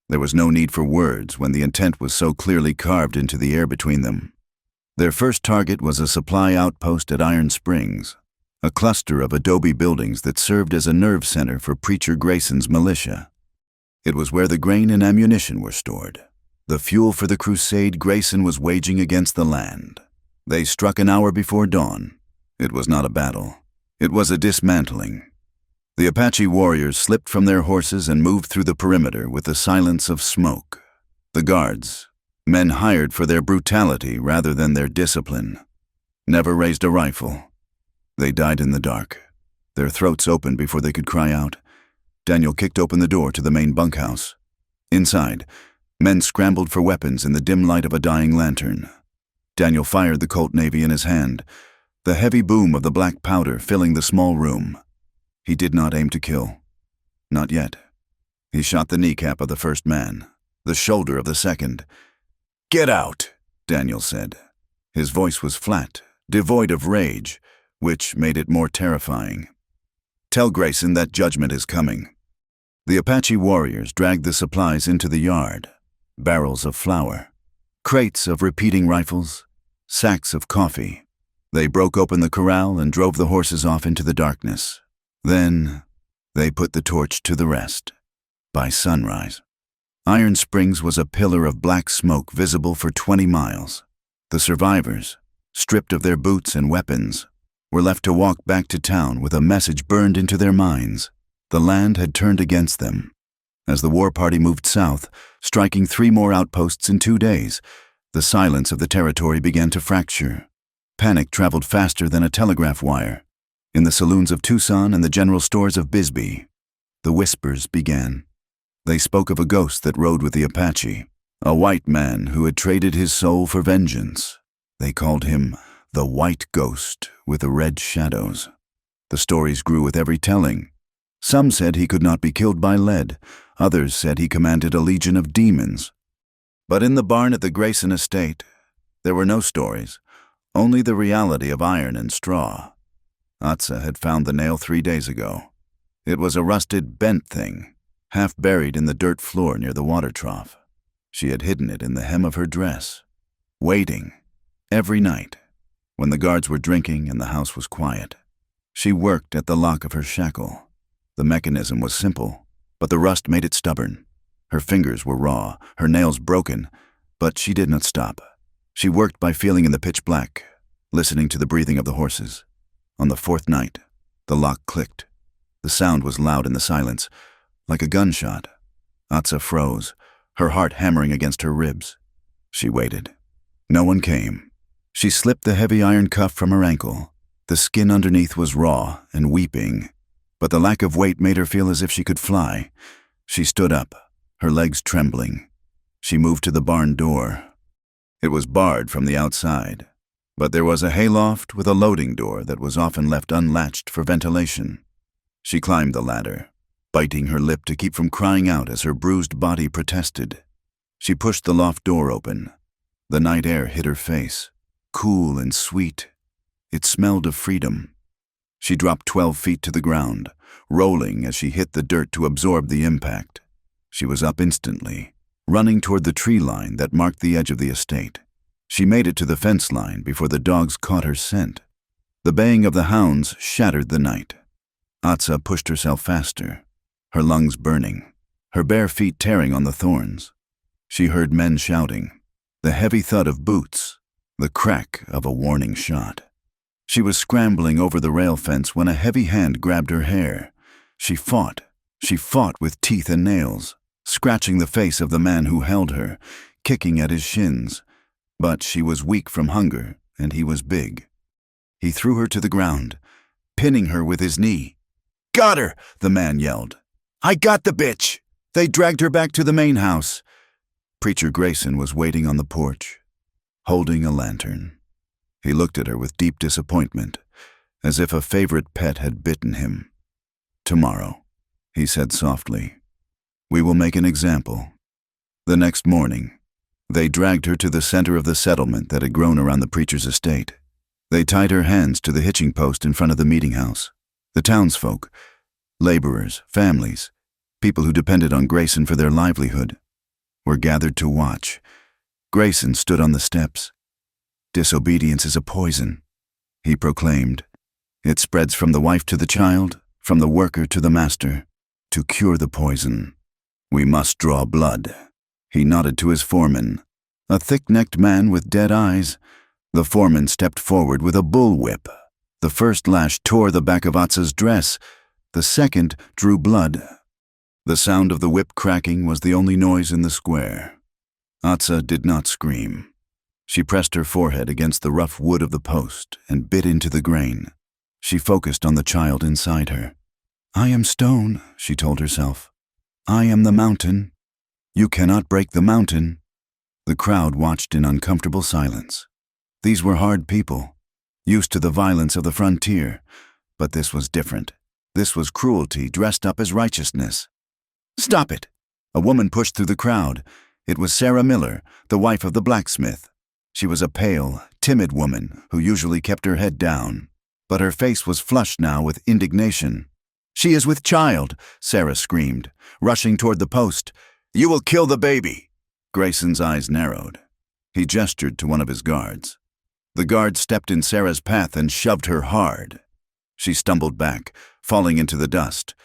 There was no need for words when the intent was so clearly carved into the air between them. Their first target was a supply outpost at Iron Springs, a cluster of adobe buildings that served as a nerve center for Preacher Grayson's militia. It was where the grain and ammunition were stored, the fuel for the crusade Grayson was waging against the land. They struck an hour before dawn. It was not a battle. It was a dismantling. The Apache warriors slipped from their horses and moved through the perimeter with the silence of smoke. The guards, men hired for their brutality rather than their discipline, never raised a rifle. They died in the dark, their throats open before they could cry out. Daniel kicked open the door to the main bunkhouse. Inside, men scrambled for weapons in the dim light of a dying lantern. Daniel fired the Colt Navy in his hand, the heavy boom of the black powder filling the small room. He did not aim to kill. Not yet. He shot the kneecap of the first man, the shoulder of the second. "Get out," Daniel said. His voice was flat, devoid of rage, which made it more terrifying. "Tell Grayson that judgment is coming." The Apache warriors dragged the supplies into the yard, barrels of flour, crates of repeating rifles, sacks of coffee. They broke open the corral and drove the horses off into the darkness. Then they put the torch to the rest. By sunrise, Iron Springs was a pillar of black smoke visible for 20 miles. The survivors, stripped of their boots and weapons, were left to walk back to town with a message burned into their minds. The land had turned against them. As the war party moved south, striking 3 more outposts in 2 days, the silence of the territory began to fracture. Panic traveled faster than a telegraph wire. In the saloons of Tucson and the general stores of Bisbee, the whispers began. They spoke of a ghost that rode with the Apache, a white man who had traded his soul for vengeance. They called him the White Ghost with the red shadows. The stories grew with every telling. Some said he could not be killed by lead. Others said he commanded a legion of demons. But in the barn at the Grayson estate, there were no stories, only the reality of iron and straw. Atsa had found the nail 3 days ago. It was a rusted, bent thing, half buried in the dirt floor near the water trough. She had hidden it in the hem of her dress, waiting, every night, when the guards were drinking and the house was quiet. She worked at the lock of her shackle. The mechanism was simple, but the rust made it stubborn. Her fingers were raw, her nails broken, but she did not stop. She worked by feeling in the pitch black, listening to the breathing of the horses. On the 4th night, the lock clicked. The sound was loud in the silence, like a gunshot. Atsa froze, her heart hammering against her ribs. She waited. No one came. She slipped the heavy iron cuff from her ankle. The skin underneath was raw and weeping, but the lack of weight made her feel as if she could fly. She stood up, her legs trembling. She moved to the barn door. It was barred from the outside, but there was a hayloft with a loading door that was often left unlatched for ventilation. She climbed the ladder, biting her lip to keep from crying out as her bruised body protested. She pushed the loft door open. The night air hit her face, cool and sweet. It smelled of freedom. She dropped 12 feet to the ground, rolling as she hit the dirt to absorb the impact. She was up instantly, running toward the tree line that marked the edge of the estate. She made it to the fence line before the dogs caught her scent. The baying of the hounds shattered the night. Atsa pushed herself faster. her lungs burning, her bare feet tearing on the thorns. She heard men shouting, the heavy thud of boots, the crack of a warning shot. She was scrambling over the rail fence when a heavy hand grabbed her hair. She fought with teeth and nails, scratching the face of the man who held her, kicking at his shins. But she was weak from hunger, and he was big. He threw her to the ground, pinning her with his knee. "Got her!" the man yelled. "I got the bitch!" They dragged her back to the main house. Preacher Grayson was waiting on the porch, holding a lantern. He looked at her with deep disappointment, as if a favorite pet had bitten him. "Tomorrow," he said softly, "we will make an example." The next morning, they dragged her to the center of the settlement that had grown around the preacher's estate. They tied her hands to the hitching post in front of the meeting house. The townsfolk, laborers, families, people who depended on Grayson for their livelihood, were gathered to watch. Grayson stood on the steps. "Disobedience is a poison," he proclaimed. "It spreads from the wife to the child, from the worker to the master. To cure the poison, we must draw blood." He nodded to his foreman, a thick-necked man with dead eyes. The foreman stepped forward with a bullwhip. The first lash tore the back of Atsa's dress. The second drew blood. The sound of the whip cracking was the only noise in the square. Atsa did not scream. She pressed her forehead against the rough wood of the post and bit into the grain. She focused on the child inside her. "I am stone," she told herself. "I am the mountain. You cannot break the mountain." The crowd watched in uncomfortable silence. These were hard people, used to the violence of the frontier, but this was different. This was cruelty dressed up as righteousness. "Stop it!" A woman pushed through the crowd. It was Sarah Miller, the wife of the blacksmith. She was a pale, timid woman who usually kept her head down, but her face was flushed now with indignation. "She is with child," Sarah screamed, rushing toward the post. "You will kill the baby." Grayson's eyes narrowed. He gestured to one of his guards. The guard stepped in Sarah's path and shoved her hard. She stumbled back, falling into the dust.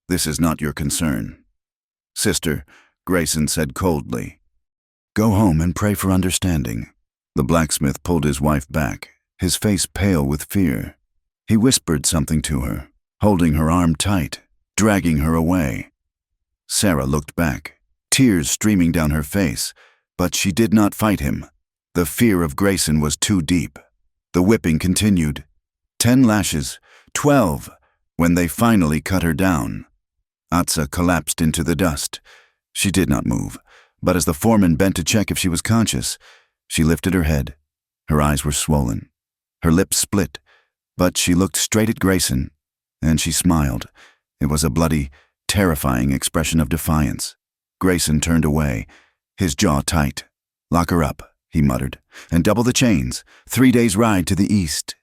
"This is not your concern." "Sister," Grayson said coldly, "go home and pray for understanding." The blacksmith pulled his wife back, his face pale with fear. He whispered something to her, holding her arm tight, dragging her away. Sarah looked back, tears streaming down her face, but she did not fight him. The fear of Grayson was too deep. The whipping continued. 10 lashes, 12, when they finally cut her down. Atsa collapsed into the dust. She did not move, but as the foreman bent to check if she was conscious, she lifted her head. Her eyes were swollen. Her lips split, but she looked straight at Grayson, and she smiled. It was a bloody, terrifying expression of defiance. Grayson turned away, his jaw tight. "Lock her up," he muttered, "and double the chains. 3 days' ride to the east."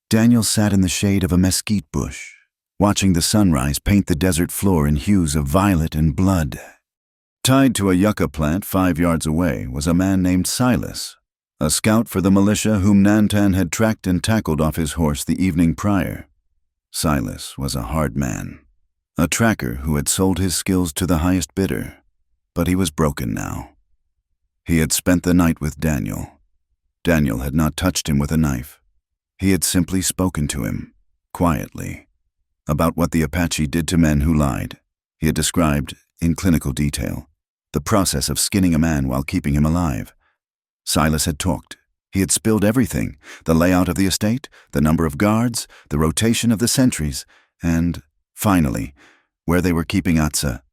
Daniel sat in the shade of a mesquite bush, watching the sunrise paint the desert floor in hues of violet and blood. Tied to a yucca plant 5 yards away was a man named Silas, a scout for the militia whom Nantan had tracked and tackled off his horse the evening prior. Silas was a hard man, a tracker who had sold his skills to the highest bidder, but he was broken now. He had spent the night with Daniel. Daniel had not touched him with a knife. He had simply spoken to him, quietly, about what the Apache did to men who lied. He had described, in clinical detail, the process of skinning a man while keeping him alive. Silas had talked. He had spilled everything, the layout of the estate, the number of guards, the rotation of the sentries, and, finally, where they were keeping Atsa.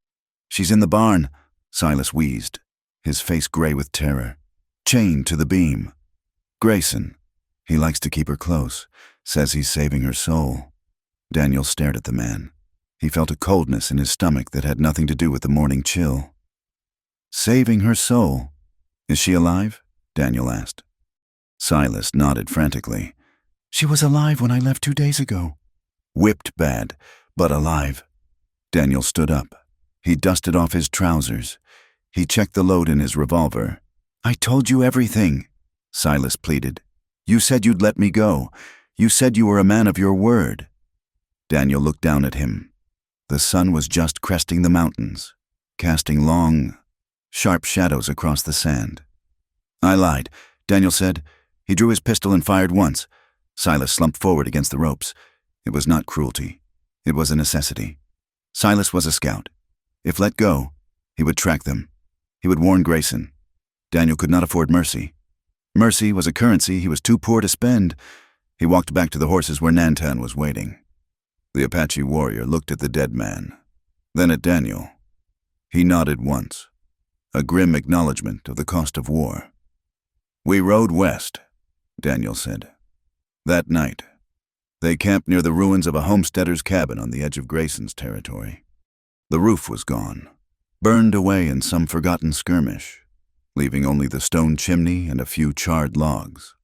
"She's in the barn," Silas wheezed, his face gray with terror, "chained to the beam. Grayson, he likes to keep her close, says he's saving her soul." Daniel stared at the man. He felt a coldness in his stomach that had nothing to do with the morning chill. "Saving her soul? Is she alive?" Daniel asked. Silas nodded frantically. "She was alive when I left 2 days ago." "Whipped bad, but alive." Daniel stood up. He dusted off his trousers. He checked the load in his revolver. "I told you everything," Silas pleaded. "You said you'd let me go. You said you were a man of your word." Daniel looked down at him. The sun was just cresting the mountains, casting long, sharp shadows across the sand. "I lied," Daniel said. He drew his pistol and fired once. Silas slumped forward against the ropes. It was not cruelty. It was a necessity. Silas was a scout. If let go, he would track them. He would warn Grayson. Daniel could not afford mercy. Mercy was a currency he was too poor to spend. He walked back to the horses where Nantan was waiting. The Apache warrior looked at the dead man, then at Daniel. He nodded once, a grim acknowledgement of the cost of war. "We rode west," Daniel said. That night, they camped near the ruins of a homesteader's cabin on the edge of Grayson's territory. The roof was gone, burned away in some forgotten skirmish, leaving only the stone chimney and a few charred logs.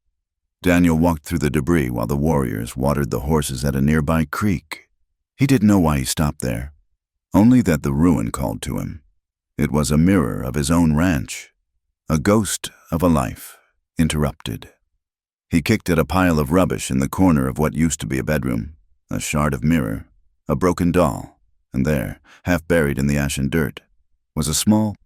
Daniel walked through the debris while the warriors watered the horses at a nearby creek. He didn't know why he stopped there, only that the ruin called to him. It was a mirror of his own ranch, a ghost of a life interrupted. He kicked at a pile of rubbish in the corner of what used to be a bedroom, a shard of mirror, a broken doll, and there, half buried in the ashen dirt, was a small,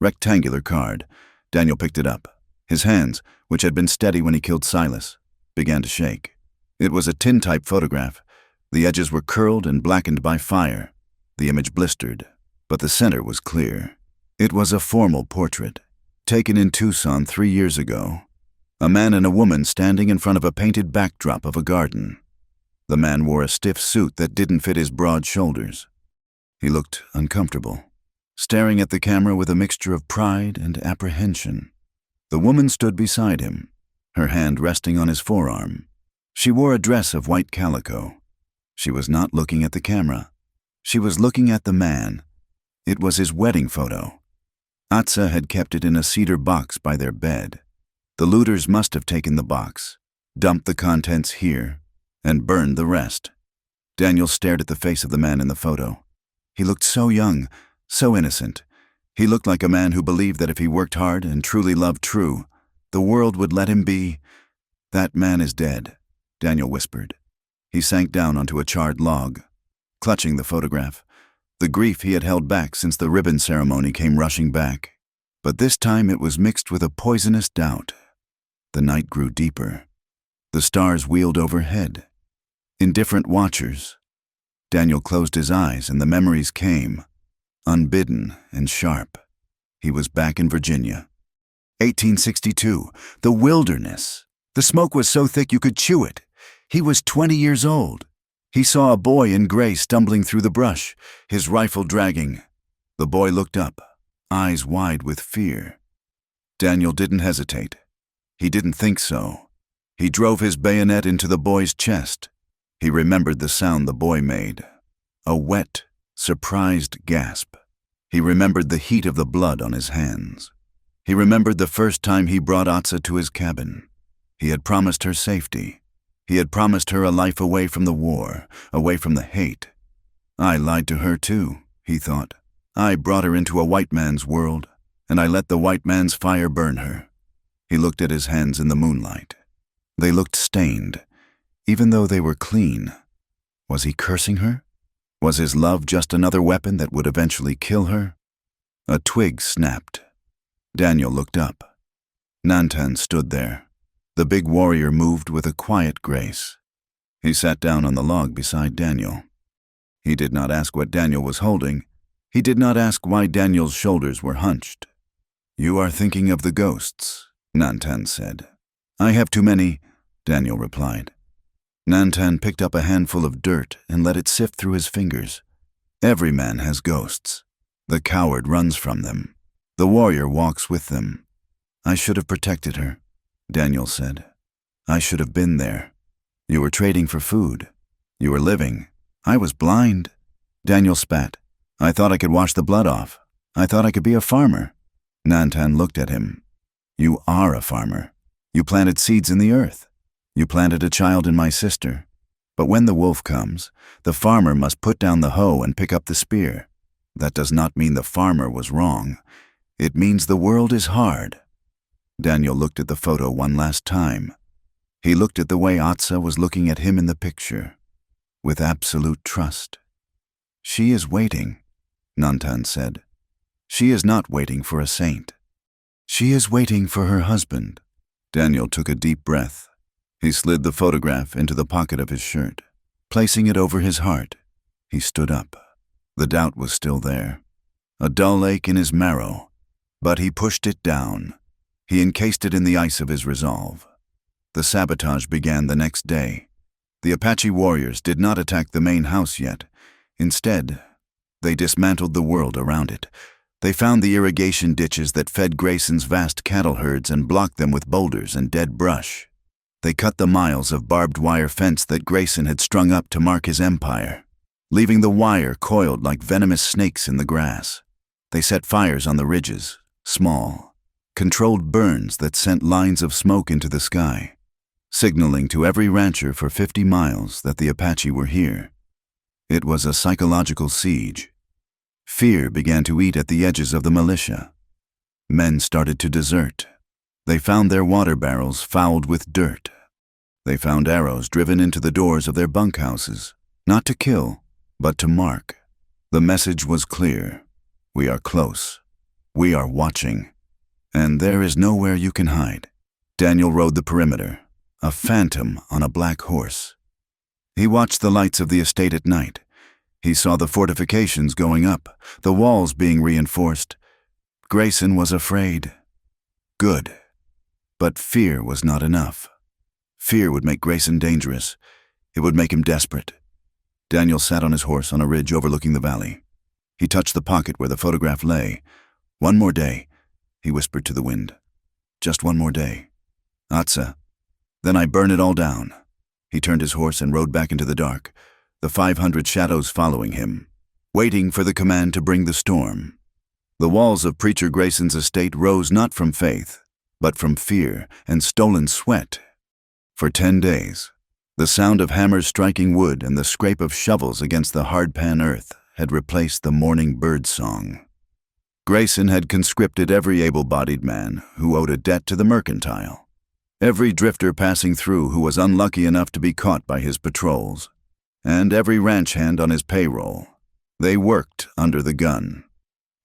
rectangular card. Daniel picked it up. His hands, which had been steady when he killed Silas, began to shake. It was a tintype photograph. The edges were curled and blackened by fire. The image blistered, but the center was clear. It was a formal portrait, taken in Tucson 3 years ago. A man and a woman standing in front of a painted backdrop of a garden. The man wore a stiff suit that didn't fit his broad shoulders. He looked uncomfortable, staring at the camera with a mixture of pride and apprehension. The woman stood beside him, her hand resting on his forearm. She wore a dress of white calico. She was not looking at the camera. She was looking at the man. It was his wedding photo. Atsa had kept it in a cedar box by their bed. The looters must have taken the box, dumped the contents here, and burned the rest. Daniel stared at the face of the man in the photo. He looked so young, so innocent. He looked like a man who believed that if he worked hard and truly loved true, the world would let him be. "That man is dead," Daniel whispered. He sank down onto a charred log, clutching the photograph. The grief he had held back since the ribbon ceremony came rushing back. But this time it was mixed with a poisonous doubt. The night grew deeper. The stars wheeled overhead. Indifferent watchers. Daniel closed his eyes and the memories came, unbidden and sharp. He was back in Virginia. 1862, the wilderness. The smoke was so thick you could chew it. He was 20 years old. He saw a boy in gray stumbling through the brush, his rifle dragging. The boy looked up, eyes wide with fear. Daniel didn't hesitate. He didn't think so. He drove his bayonet into the boy's chest. He remembered the sound the boy made. A wet, surprised gasp. He remembered the heat of the blood on his hands. He remembered the first time he brought Atsa to his cabin. He had promised her safety. He had promised her a life away from the war, away from the hate. I lied to her too, he thought. I brought her into a white man's world, and I let the white man's fire burn her. He looked at his hands in the moonlight. They looked stained, even though they were clean. Was he cursing her? Was his love just another weapon that would eventually kill her? A twig snapped. Daniel looked up. Nantan stood there. The big warrior moved with a quiet grace. He sat down on the log beside Daniel. He did not ask what Daniel was holding. He did not ask why Daniel's shoulders were hunched. "You are thinking of the ghosts," Nantan said. "I have too many," Daniel replied. Nantan picked up a handful of dirt and let it sift through his fingers. "Every man has ghosts. The coward runs from them. The warrior walks with them. I should have protected her," Daniel said. "I should have been there. You were trading for food. You were living. I was blind." Daniel spat. "I thought I could wash the blood off. I thought I could be a farmer." Nantan looked at him. "You are a farmer. You planted seeds in the earth. You planted a child in my sister. But when the wolf comes, the farmer must put down the hoe and pick up the spear. That does not mean the farmer was wrong. It means the world is hard." Daniel looked at the photo one last time. He looked at the way Atsa was looking at him in the picture, with absolute trust. "She is waiting," Nantan said. "She is not waiting for a saint. She is waiting for her husband." Daniel took a deep breath. He slid the photograph into the pocket of his shirt. Placing it over his heart, he stood up. The doubt was still there, a dull ache in his marrow, but he pushed it down. He encased it in the ice of his resolve. The sabotage began the next day. The Apache warriors did not attack the main house yet. Instead, they dismantled the world around it. They found the irrigation ditches that fed Grayson's vast cattle herds and blocked them with boulders and dead brush. They cut the miles of barbed wire fence that Grayson had strung up to mark his empire, leaving the wire coiled like venomous snakes in the grass. They set fires on the ridges, small, controlled burns that sent lines of smoke into the sky, signaling to every rancher for 50 miles that the Apache were here. It was a psychological siege. Fear began to eat at the edges of the militia. Men started to desert. They found their water barrels fouled with dirt. They found arrows driven into the doors of their bunkhouses, not to kill, but to mark. The message was clear. We are close. We are watching. And there is nowhere you can hide. Daniel rode the perimeter, a phantom on a black horse. He watched the lights of the estate at night. He saw the fortifications going up, the walls being reinforced. Grayson was afraid. Good. But fear was not enough. Fear would make Grayson dangerous. It would make him desperate. Daniel sat on his horse on a ridge overlooking the valley. He touched the pocket where the photograph lay. "One more day," he whispered to the wind. "Just one more day. Atsa. Then I burn it all down." He turned his horse and rode back into the dark, the 500 shadows following him, waiting for the command to bring the storm. The walls of Preacher Grayson's estate rose not from faith, but from fear and stolen sweat. For 10 days, the sound of hammers striking wood and the scrape of shovels against the hardpan earth had replaced the morning bird song. Grayson had conscripted every able-bodied man who owed a debt to the mercantile, every drifter passing through who was unlucky enough to be caught by his patrols, and every ranch hand on his payroll. They worked under the gun.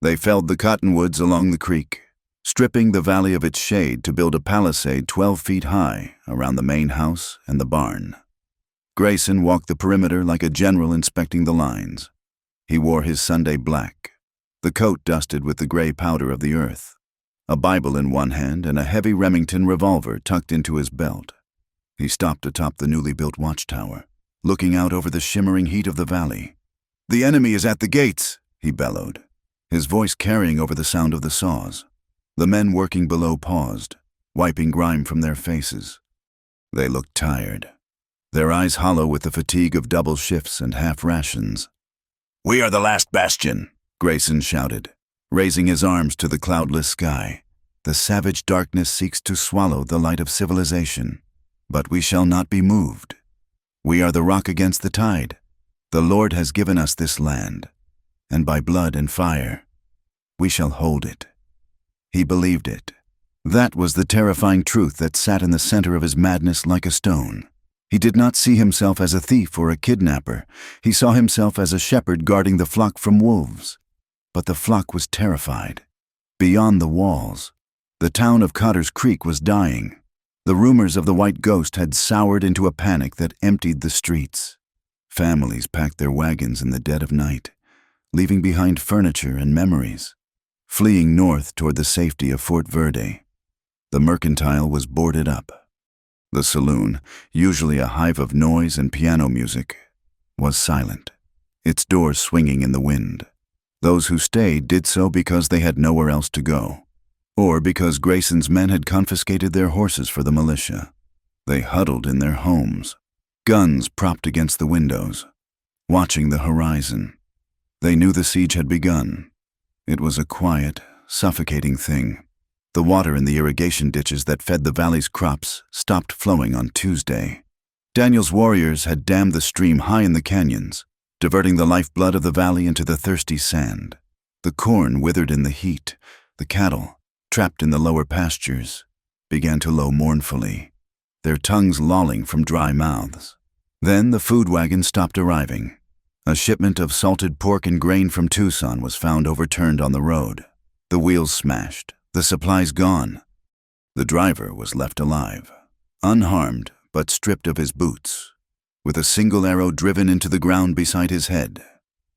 They felled the cottonwoods along the creek, stripping the valley of its shade to build a palisade 12 feet high around the main house and the barn. Grayson walked the perimeter like a general inspecting the lines. He wore his Sunday black, the coat dusted with the gray powder of the earth, a Bible in one hand and a heavy Remington revolver tucked into his belt. He stopped atop the newly built watchtower, looking out over the shimmering heat of the valley. "The enemy is at the gates," he bellowed, his voice carrying over the sound of the saws. The men working below paused, wiping grime from their faces. They looked tired, their eyes hollow with the fatigue of double shifts and half rations. "We are the last bastion," Grayson shouted, raising his arms to the cloudless sky. "The savage darkness seeks to swallow the light of civilization, but we shall not be moved. We are the rock against the tide. The Lord has given us this land, and by blood and fire, we shall hold it." He believed it. That was the terrifying truth that sat in the center of his madness like a stone. He did not see himself as a thief or a kidnapper. He saw himself as a shepherd guarding the flock from wolves. But the flock was terrified. Beyond the walls, the town of Cotter's Creek was dying. The rumors of the white ghost had soured into a panic that emptied the streets. Families packed their wagons in the dead of night, leaving behind furniture and memories, fleeing north toward the safety of Fort Verde. The mercantile was boarded up. The saloon, usually a hive of noise and piano music, was silent, its doors swinging in the wind. Those who stayed did so because they had nowhere else to go, or because Grayson's men had confiscated their horses for the militia. They huddled in their homes, guns propped against the windows, watching the horizon. They knew the siege had begun. It was a quiet, suffocating thing. The water in the irrigation ditches that fed the valley's crops stopped flowing on Tuesday. Daniel's warriors had dammed the stream high in the canyons, diverting the lifeblood of the valley into the thirsty sand. The corn withered in the heat. The cattle, trapped in the lower pastures, began to low mournfully, their tongues lolling from dry mouths. Then the food wagon stopped arriving. A shipment of salted pork and grain from Tucson was found overturned on the road. The wheels smashed, the supplies gone. The driver was left alive, unharmed but stripped of his boots, with a single arrow driven into the ground beside his head.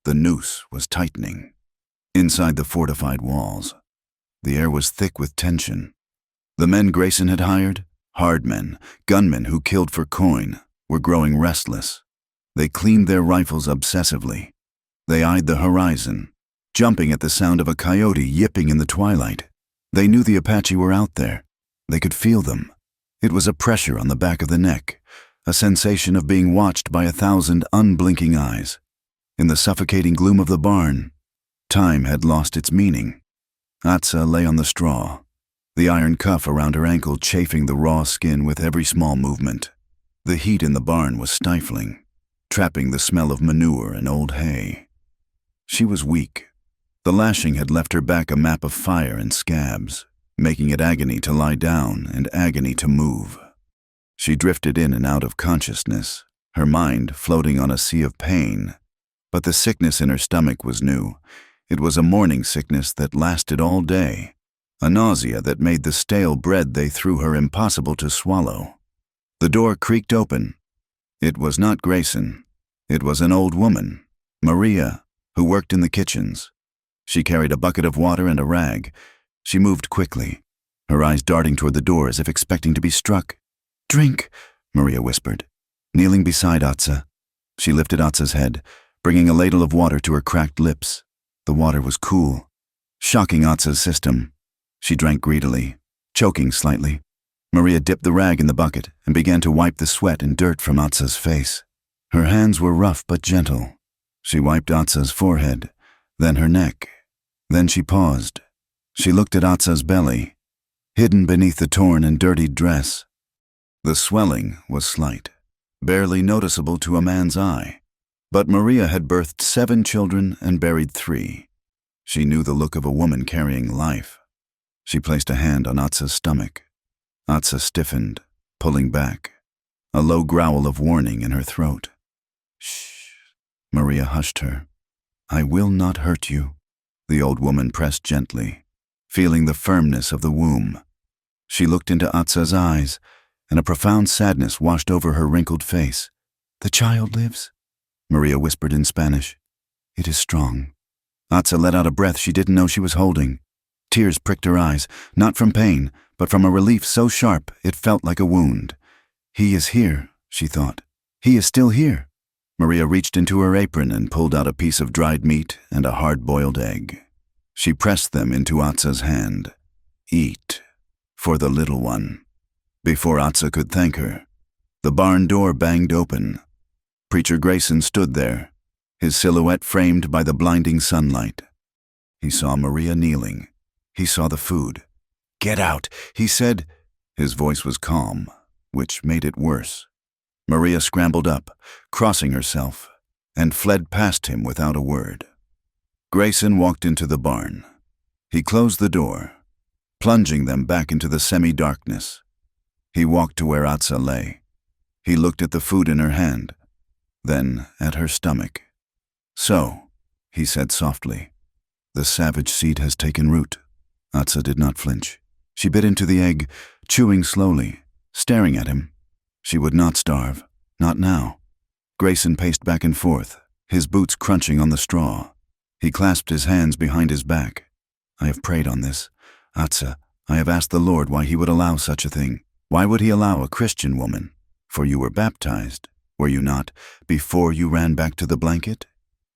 The noose was tightening. Inside the fortified walls, the air was thick with tension. The men Grayson had hired, hard men, gunmen who killed for coin, were growing restless. They cleaned their rifles obsessively. They eyed the horizon, jumping at the sound of a coyote yipping in the twilight. They knew the Apache were out there. They could feel them. It was a pressure on the back of the neck, a sensation of being watched by 1,000 unblinking eyes. In the suffocating gloom of the barn, time had lost its meaning. Atsa lay on the straw, the iron cuff around her ankle chafing the raw skin with every small movement. The heat in the barn was stifling, trapping the smell of manure and old hay. She was weak. The lashing had left her back a map of fire and scabs, making it agony to lie down and agony to move. She drifted in and out of consciousness, her mind floating on a sea of pain. But the sickness in her stomach was new. It was a morning sickness that lasted all day, a nausea that made the stale bread they threw her impossible to swallow. The door creaked open. It was not Grayson. It was an old woman, Maria, who worked in the kitchens. She carried a bucket of water and a rag. She moved quickly, her eyes darting toward the door as if expecting to be struck. "Drink," Maria whispered, kneeling beside Atsa. She lifted Atsa's head, bringing a ladle of water to her cracked lips. The water was cool, shocking Atsa's system. She drank greedily, choking slightly. Maria dipped the rag in the bucket and began to wipe the sweat and dirt from Atsa's face. Her hands were rough but gentle. She wiped Atsa's forehead, then her neck. Then she paused. She looked at Atsa's belly, hidden beneath the torn and dirtied dress. The swelling was slight, barely noticeable to a man's eye. But Maria had birthed 7 children and buried 3. She knew the look of a woman carrying life. She placed a hand on Atsa's stomach. Atsa stiffened, pulling back, a low growl of warning in her throat. "Shh." Maria hushed her. "I will not hurt you." The old woman pressed gently, feeling the firmness of the womb. She looked into Atsa's eyes, and a profound sadness washed over her wrinkled face. "The child lives?" Maria whispered in Spanish. "It is strong." Atsa let out a breath she didn't know she was holding. Tears pricked her eyes, not from pain, but from a relief so sharp it felt like a wound. "He is here," she thought. "He is still here." Maria reached into her apron and pulled out a piece of dried meat and a hard-boiled egg. She pressed them into Atsa's hand. "Eat, for the little one." Before Atsa could thank her, the barn door banged open. Preacher Grayson stood there, his silhouette framed by the blinding sunlight. He saw Maria kneeling. He saw the food. "Get out," he said. His voice was calm, which made it worse. Maria scrambled up, crossing herself, and fled past him without a word. Grayson walked into the barn. He closed the door, plunging them back into the semi-darkness. He walked to where Atsa lay. He looked at the food in her hand, then at her stomach. "So," he said softly, "the savage seed has taken root." Atsa did not flinch. She bit into the egg, chewing slowly, staring at him. She would not starve, not now. Grayson paced back and forth, his boots crunching on the straw. He clasped his hands behind his back. "I have prayed on this. Atsa, I have asked the Lord why he would allow such a thing. Why would he allow a Christian woman? For you were baptized, were you not, before you ran back to the blanket?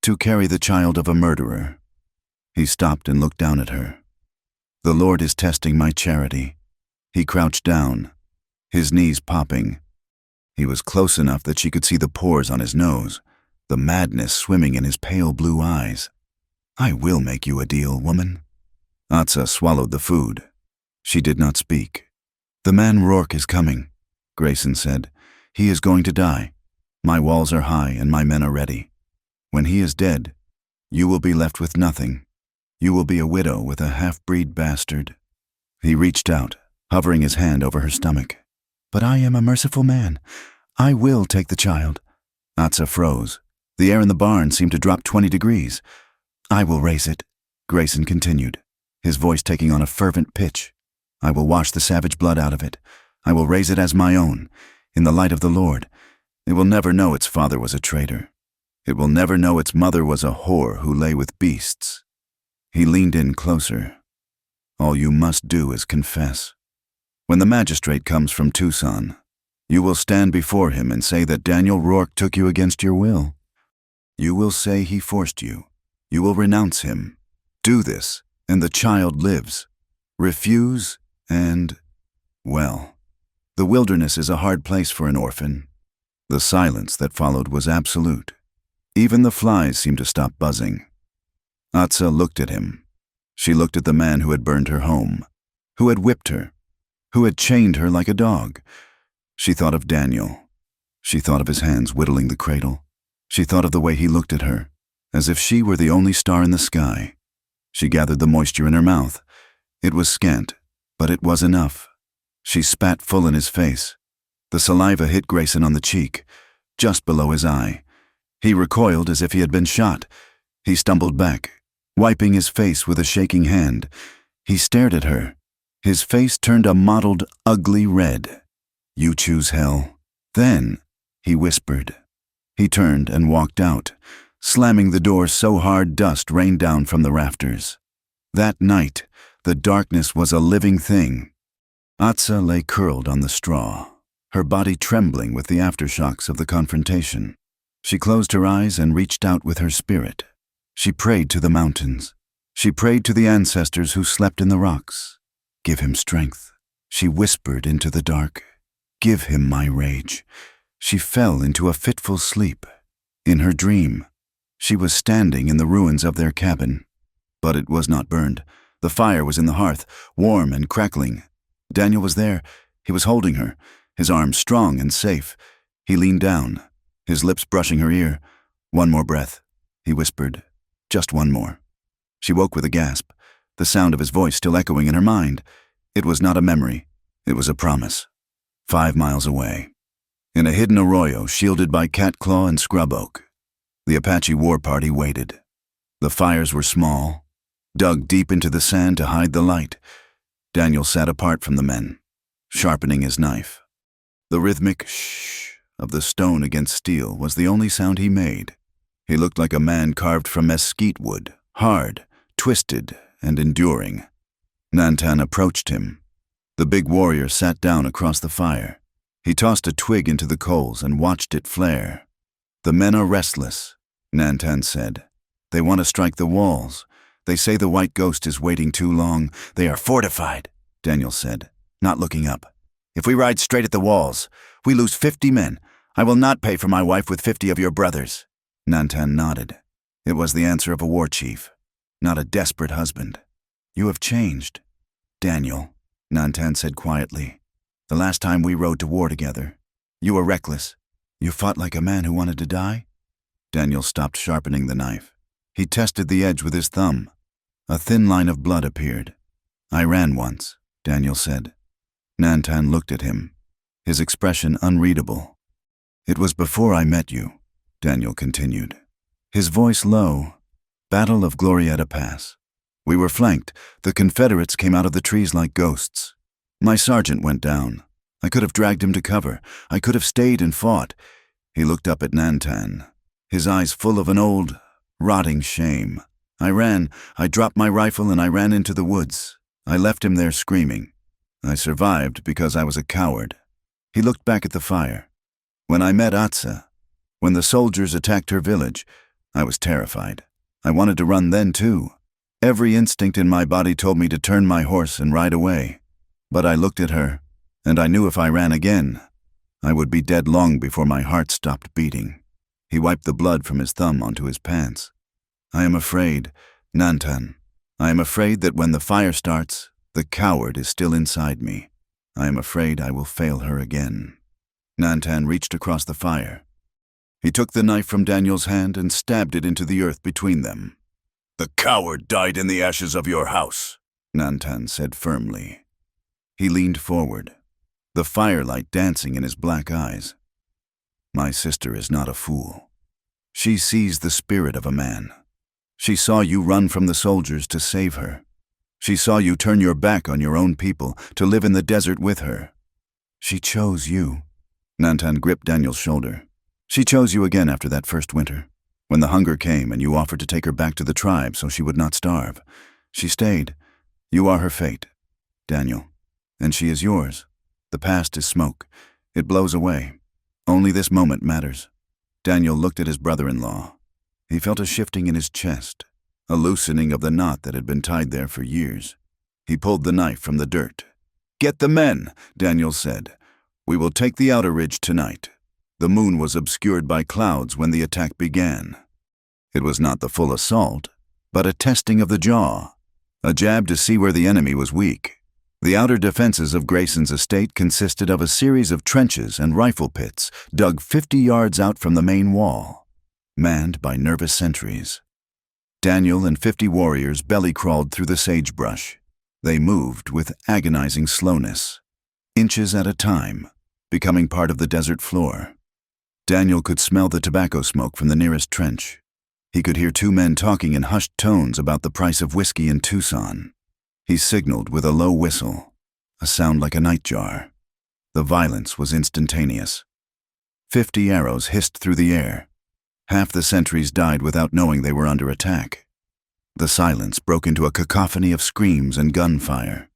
To carry the child of a murderer." He stopped and looked down at her. "The Lord is testing my charity." He crouched down, his knees popping. He was close enough that she could see the pores on his nose, the madness swimming in his pale blue eyes. "I will make you a deal, woman." Atsa swallowed the food. She did not speak. "The man Rourke is coming," Grayson said. "He is going to die. My walls are high and my men are ready. When he is dead, you will be left with nothing. You will be a widow with a half-breed bastard." He reached out, hovering his hand over her stomach. "But I am a merciful man. I will take the child." Atsa froze, The air in the barn seemed to drop 20 degrees. "I will raise it," Grayson continued, his voice taking on a fervent pitch. "I will wash the savage blood out of it. I will raise it as my own, in the light of the Lord. It will never know its father was a traitor. It will never know its mother was a whore who lay with beasts." He leaned in closer. "All you must do is confess. When the magistrate comes from Tucson, you will stand before him and say that Daniel Rourke took you against your will. You will say he forced you. You will renounce him. Do this, and the child lives. Refuse, and, well, the wilderness is a hard place for an orphan." The silence that followed was absolute. Even the flies seemed to stop buzzing. Atsa looked at him. She looked at the man who had burned her home, who had whipped her, who had chained her like a dog. She thought of Daniel. She thought of his hands whittling the cradle. She thought of the way he looked at her, as if she were the only star in the sky. She gathered the moisture in her mouth. It was scant, but it was enough. She spat full in his face. The saliva hit Grayson on the cheek, just below his eye. He recoiled as if he had been shot. He stumbled back, wiping his face with a shaking hand. He stared at her. His face turned a mottled, ugly red. "You choose hell." "Then," he whispered. He turned and walked out, slamming the door so hard dust rained down from the rafters. That night, the darkness was a living thing. Atsa lay curled on the straw, her body trembling with the aftershocks of the confrontation. She closed her eyes and reached out with her spirit. She prayed to the mountains. She prayed to the ancestors who slept in the rocks. "Give him strength," she whispered into the dark. "Give him my rage." She fell into a fitful sleep. In her dream, she was standing in the ruins of their cabin. But it was not burned. The fire was in the hearth, warm and crackling. Daniel was there. He was holding her, his arms strong and safe. He leaned down, his lips brushing her ear. "One more breath," he whispered. "Just one more." She woke with a gasp, the sound of his voice still echoing in her mind. It was not a memory. It was a promise. 5 miles away, in a hidden arroyo shielded by catclaw and scrub oak, the Apache war party waited. The fires were small, dug deep into the sand to hide the light. Daniel sat apart from the men, sharpening his knife. The rhythmic shh of the stone against steel was the only sound he made. He looked like a man carved from mesquite wood, hard, twisted, and enduring. Nantan approached him. The big warrior sat down across the fire. He tossed a twig into the coals and watched it flare. "The men are restless," Nantan said. "They want to strike the walls. They say the white ghost is waiting too long." "They are fortified," Daniel said, not looking up. "If we ride straight at the walls, we lose 50 men. I will not pay for my wife with 50 of your brothers." Nantan nodded. It was the answer of a war chief, not a desperate husband. "You have changed, Daniel," Nantan said quietly. "The last time we rode to war together, you were reckless. You fought like a man who wanted to die." Daniel stopped sharpening the knife. He tested the edge with his thumb. A thin line of blood appeared. "I ran once," Daniel said. Nantan looked at him, his expression unreadable. "It was before I met you," Daniel continued, his voice low. "Battle of Glorieta Pass. We were flanked. The Confederates came out of the trees like ghosts. My sergeant went down. I could have dragged him to cover. I could have stayed and fought." He looked up at Nantan, his eyes full of an old, rotting shame. "I ran. I dropped my rifle and I ran into the woods. I left him there screaming. I survived because I was a coward." He looked back at the fire. "When I met Atsa, when the soldiers attacked her village, I was terrified. I wanted to run then too. Every instinct in my body told me to turn my horse and ride away. But I looked at her, and I knew if I ran again, I would be dead long before my heart stopped beating." He wiped the blood from his thumb onto his pants. "I am afraid, Nantan. I am afraid that when the fire starts, the coward is still inside me. I am afraid I will fail her again." Nantan reached across the fire. He took the knife from Daniel's hand and stabbed it into the earth between them. "The coward died in the ashes of your house," Nantan said firmly. He leaned forward, the firelight dancing in his black eyes. "My sister is not a fool." She sees the spirit of a man. She saw you run from the soldiers to save her. She saw you turn your back on your own people to live in the desert with her. She chose you. Nantan gripped Daniel's shoulder. She chose you again after that first winter, when the hunger came and you offered to take her back to the tribe so she would not starve. She stayed. You are her fate, Daniel, and she is yours. The past is smoke. It blows away. Only this moment matters. Daniel looked at his brother-in-law. He felt a shifting in his chest, a loosening of the knot that had been tied there for years. He pulled the knife from the dirt. "Get the men," Daniel said. "We will take the outer ridge tonight." The moon was obscured by clouds when the attack began. It was not the full assault, but a testing of the jaw, a jab to see where the enemy was weak. The outer defenses of Grayson's estate consisted of a series of trenches and rifle pits dug 50 yards out from the main wall, manned by nervous sentries. Daniel and 50 warriors belly-crawled through the sagebrush. They moved with agonizing slowness, inches at a time, becoming part of the desert floor. Daniel could smell the tobacco smoke from the nearest trench. He could hear 2 men talking in hushed tones about the price of whiskey in Tucson. He signaled with a low whistle, a sound like a nightjar. The violence was instantaneous. 50 arrows hissed through the air. Half the sentries died without knowing they were under attack. The silence broke into a cacophony of screams and gunfire.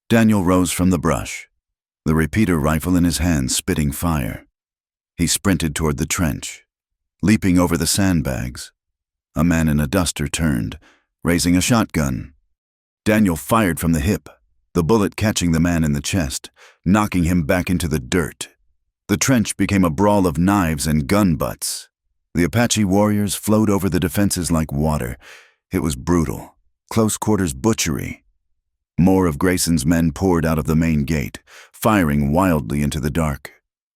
Daniel rose from the brush, the repeater rifle in his hand spitting fire. He sprinted toward the trench, leaping over the sandbags. A man in a duster turned, raising a shotgun. Daniel fired from the hip, the bullet catching the man in the chest, knocking him back into the dirt. The trench became a brawl of knives and gun butts. The Apache warriors flowed over the defenses like water. It was brutal, close-quarters butchery. More of Grayson's men poured out of the main gate, firing wildly into the dark.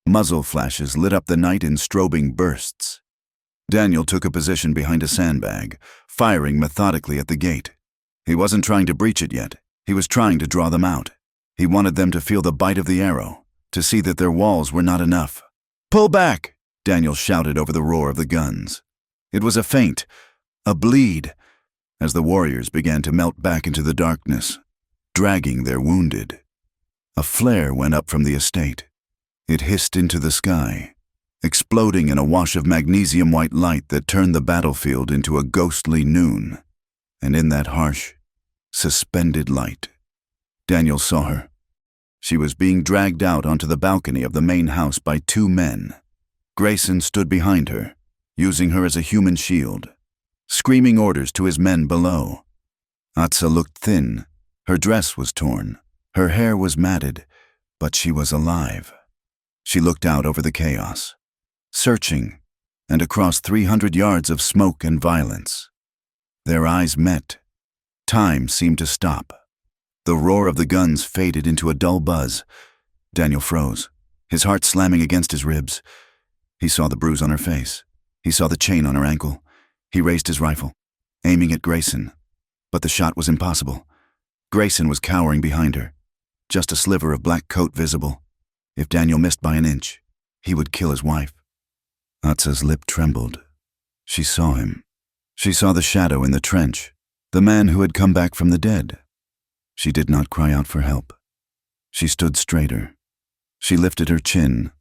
Muzzle flashes lit up the night in strobing bursts. Daniel took a position behind a sandbag, firing methodically at the gate. He wasn't trying to breach it yet. He was trying to draw them out. He wanted them to feel the bite of the arrow, to see that their walls were not enough. "Pull back!" Daniel shouted over the roar of the guns. It was a feint, a bleed, as the warriors began to melt back into the darkness, dragging their wounded. A flare went up from the estate. It hissed into the sky, exploding in a wash of magnesium-white light that turned the battlefield into a ghostly noon. And in that harsh, suspended light, Daniel saw her. She was being dragged out onto the balcony of the main house by 2 men. Grayson stood behind her, using her as a human shield, screaming orders to his men below. Atsa looked thin. Her dress was torn. Her hair was matted, but she was alive. She looked out over the chaos, searching, and across 300 yards of smoke and violence. Their eyes met. Time seemed to stop. The roar of the guns faded into a dull buzz. Daniel froze, his heart slamming against his ribs. He saw the bruise on her face. He saw the chain on her ankle. He raised his rifle, aiming at Grayson. But the shot was impossible. Grayson was cowering behind her, just a sliver of black coat visible. If Daniel missed by an inch, he would kill his wife. Atsa's lip trembled. She saw him. She saw the shadow in the trench, the man who had come back from the dead. She did not cry out for help. She stood straighter. She lifted her chin.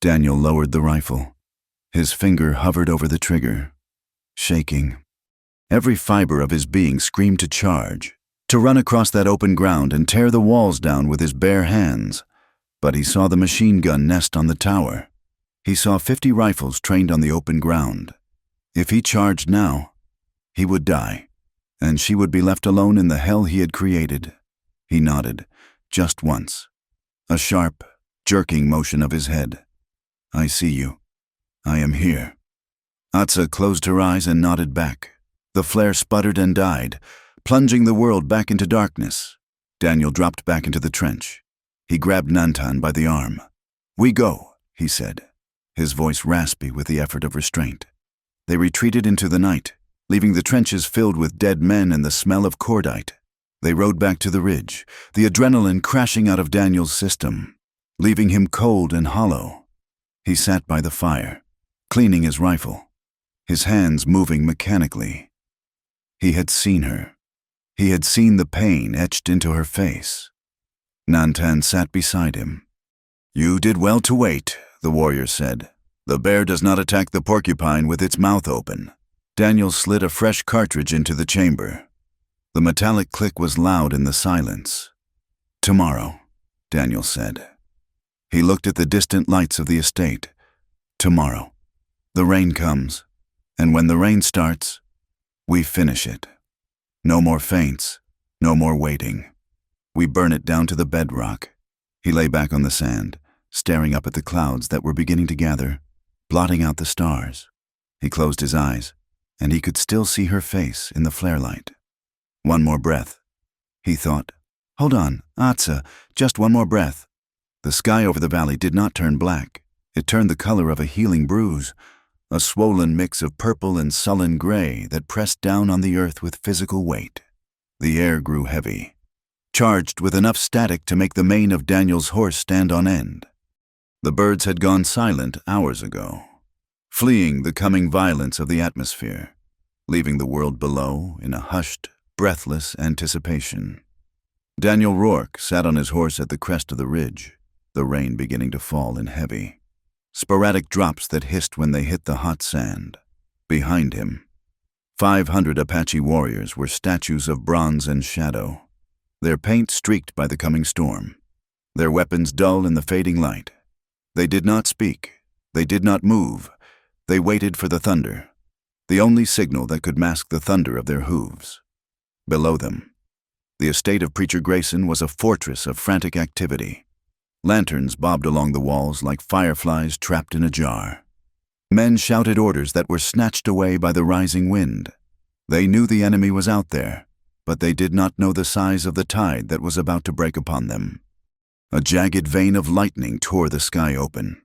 Daniel lowered the rifle. His finger hovered over the trigger, shaking. Every fiber of his being screamed to charge, to run across that open ground and tear the walls down with his bare hands. But he saw the machine gun nest on the tower. He saw 50 rifles trained on the open ground. If he charged now, he would die, and she would be left alone in the hell he had created. He nodded, just once. A sharp, jerking motion of his head. "I see you. I am here." Atsa closed her eyes and nodded back. The flare sputtered and died, plunging the world back into darkness. Daniel dropped back into the trench. He grabbed Nantan by the arm. "We go," he said, his voice raspy with the effort of restraint. They retreated into the night, leaving the trenches filled with dead men and the smell of cordite. They rode back to the ridge, the adrenaline crashing out of Daniel's system, leaving him cold and hollow. He sat by the fire, cleaning his rifle. his hands moving mechanically. He had seen her. He had seen the pain etched into her face. Nantan sat beside him. "You did well to wait," the warrior said. "The bear does not attack the porcupine with its mouth open." Daniel slid a fresh cartridge into the chamber. The metallic click was loud in the silence. "Tomorrow," Daniel said. He looked at the distant lights of the estate. "Tomorrow. The rain comes, and when the rain starts, we finish it. No more feints, no more waiting. We burn it down to the bedrock." He lay back on the sand, staring up at the clouds that were beginning to gather, blotting out the stars. He closed his eyes, and he could still see her face in the flare light. One more breath, he thought. "Hold on, Atsa, just one more breath." The sky over the valley did not turn black. It turned the color of a healing bruise, a swollen mix of purple and sullen gray that pressed down on the earth with physical weight. The air grew heavy, charged with enough static to make the mane of Daniel's horse stand on end. The birds had gone silent hours ago, fleeing the coming violence of the atmosphere, leaving the world below in a hushed, breathless anticipation. Daniel Rourke sat on his horse at the crest of the ridge, the rain beginning to fall in heavy, sporadic drops that hissed when they hit the hot sand. Behind him, 500 Apache warriors were statues of bronze and shadow, their paint streaked by the coming storm, their weapons dull in the fading light. They did not speak. They did not move. They waited for the thunder, the only signal that could mask the thunder of their hooves. Below them, the estate of Preacher Grayson was a fortress of frantic activity. Lanterns bobbed along the walls like fireflies trapped in a jar. Men shouted orders that were snatched away by the rising wind. They knew the enemy was out there, but they did not know the size of the tide that was about to break upon them. A jagged vein of lightning tore the sky open,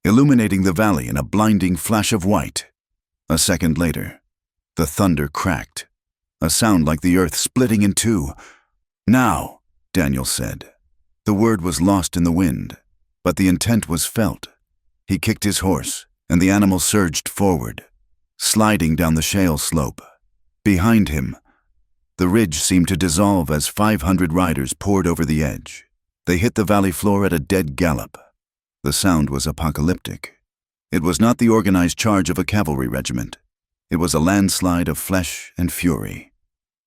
illuminating the valley in a blinding flash of white. A second later, the thunder cracked, a sound like the earth splitting in two. "Now," Daniel said. The word was lost in the wind, but the intent was felt. He kicked his horse, and the animal surged forward, sliding down the shale slope. Behind him, the ridge seemed to dissolve as 500 riders poured over the edge. They hit the valley floor at a dead gallop. The sound was apocalyptic. It was not the organized charge of a cavalry regiment. It was a landslide of flesh and fury.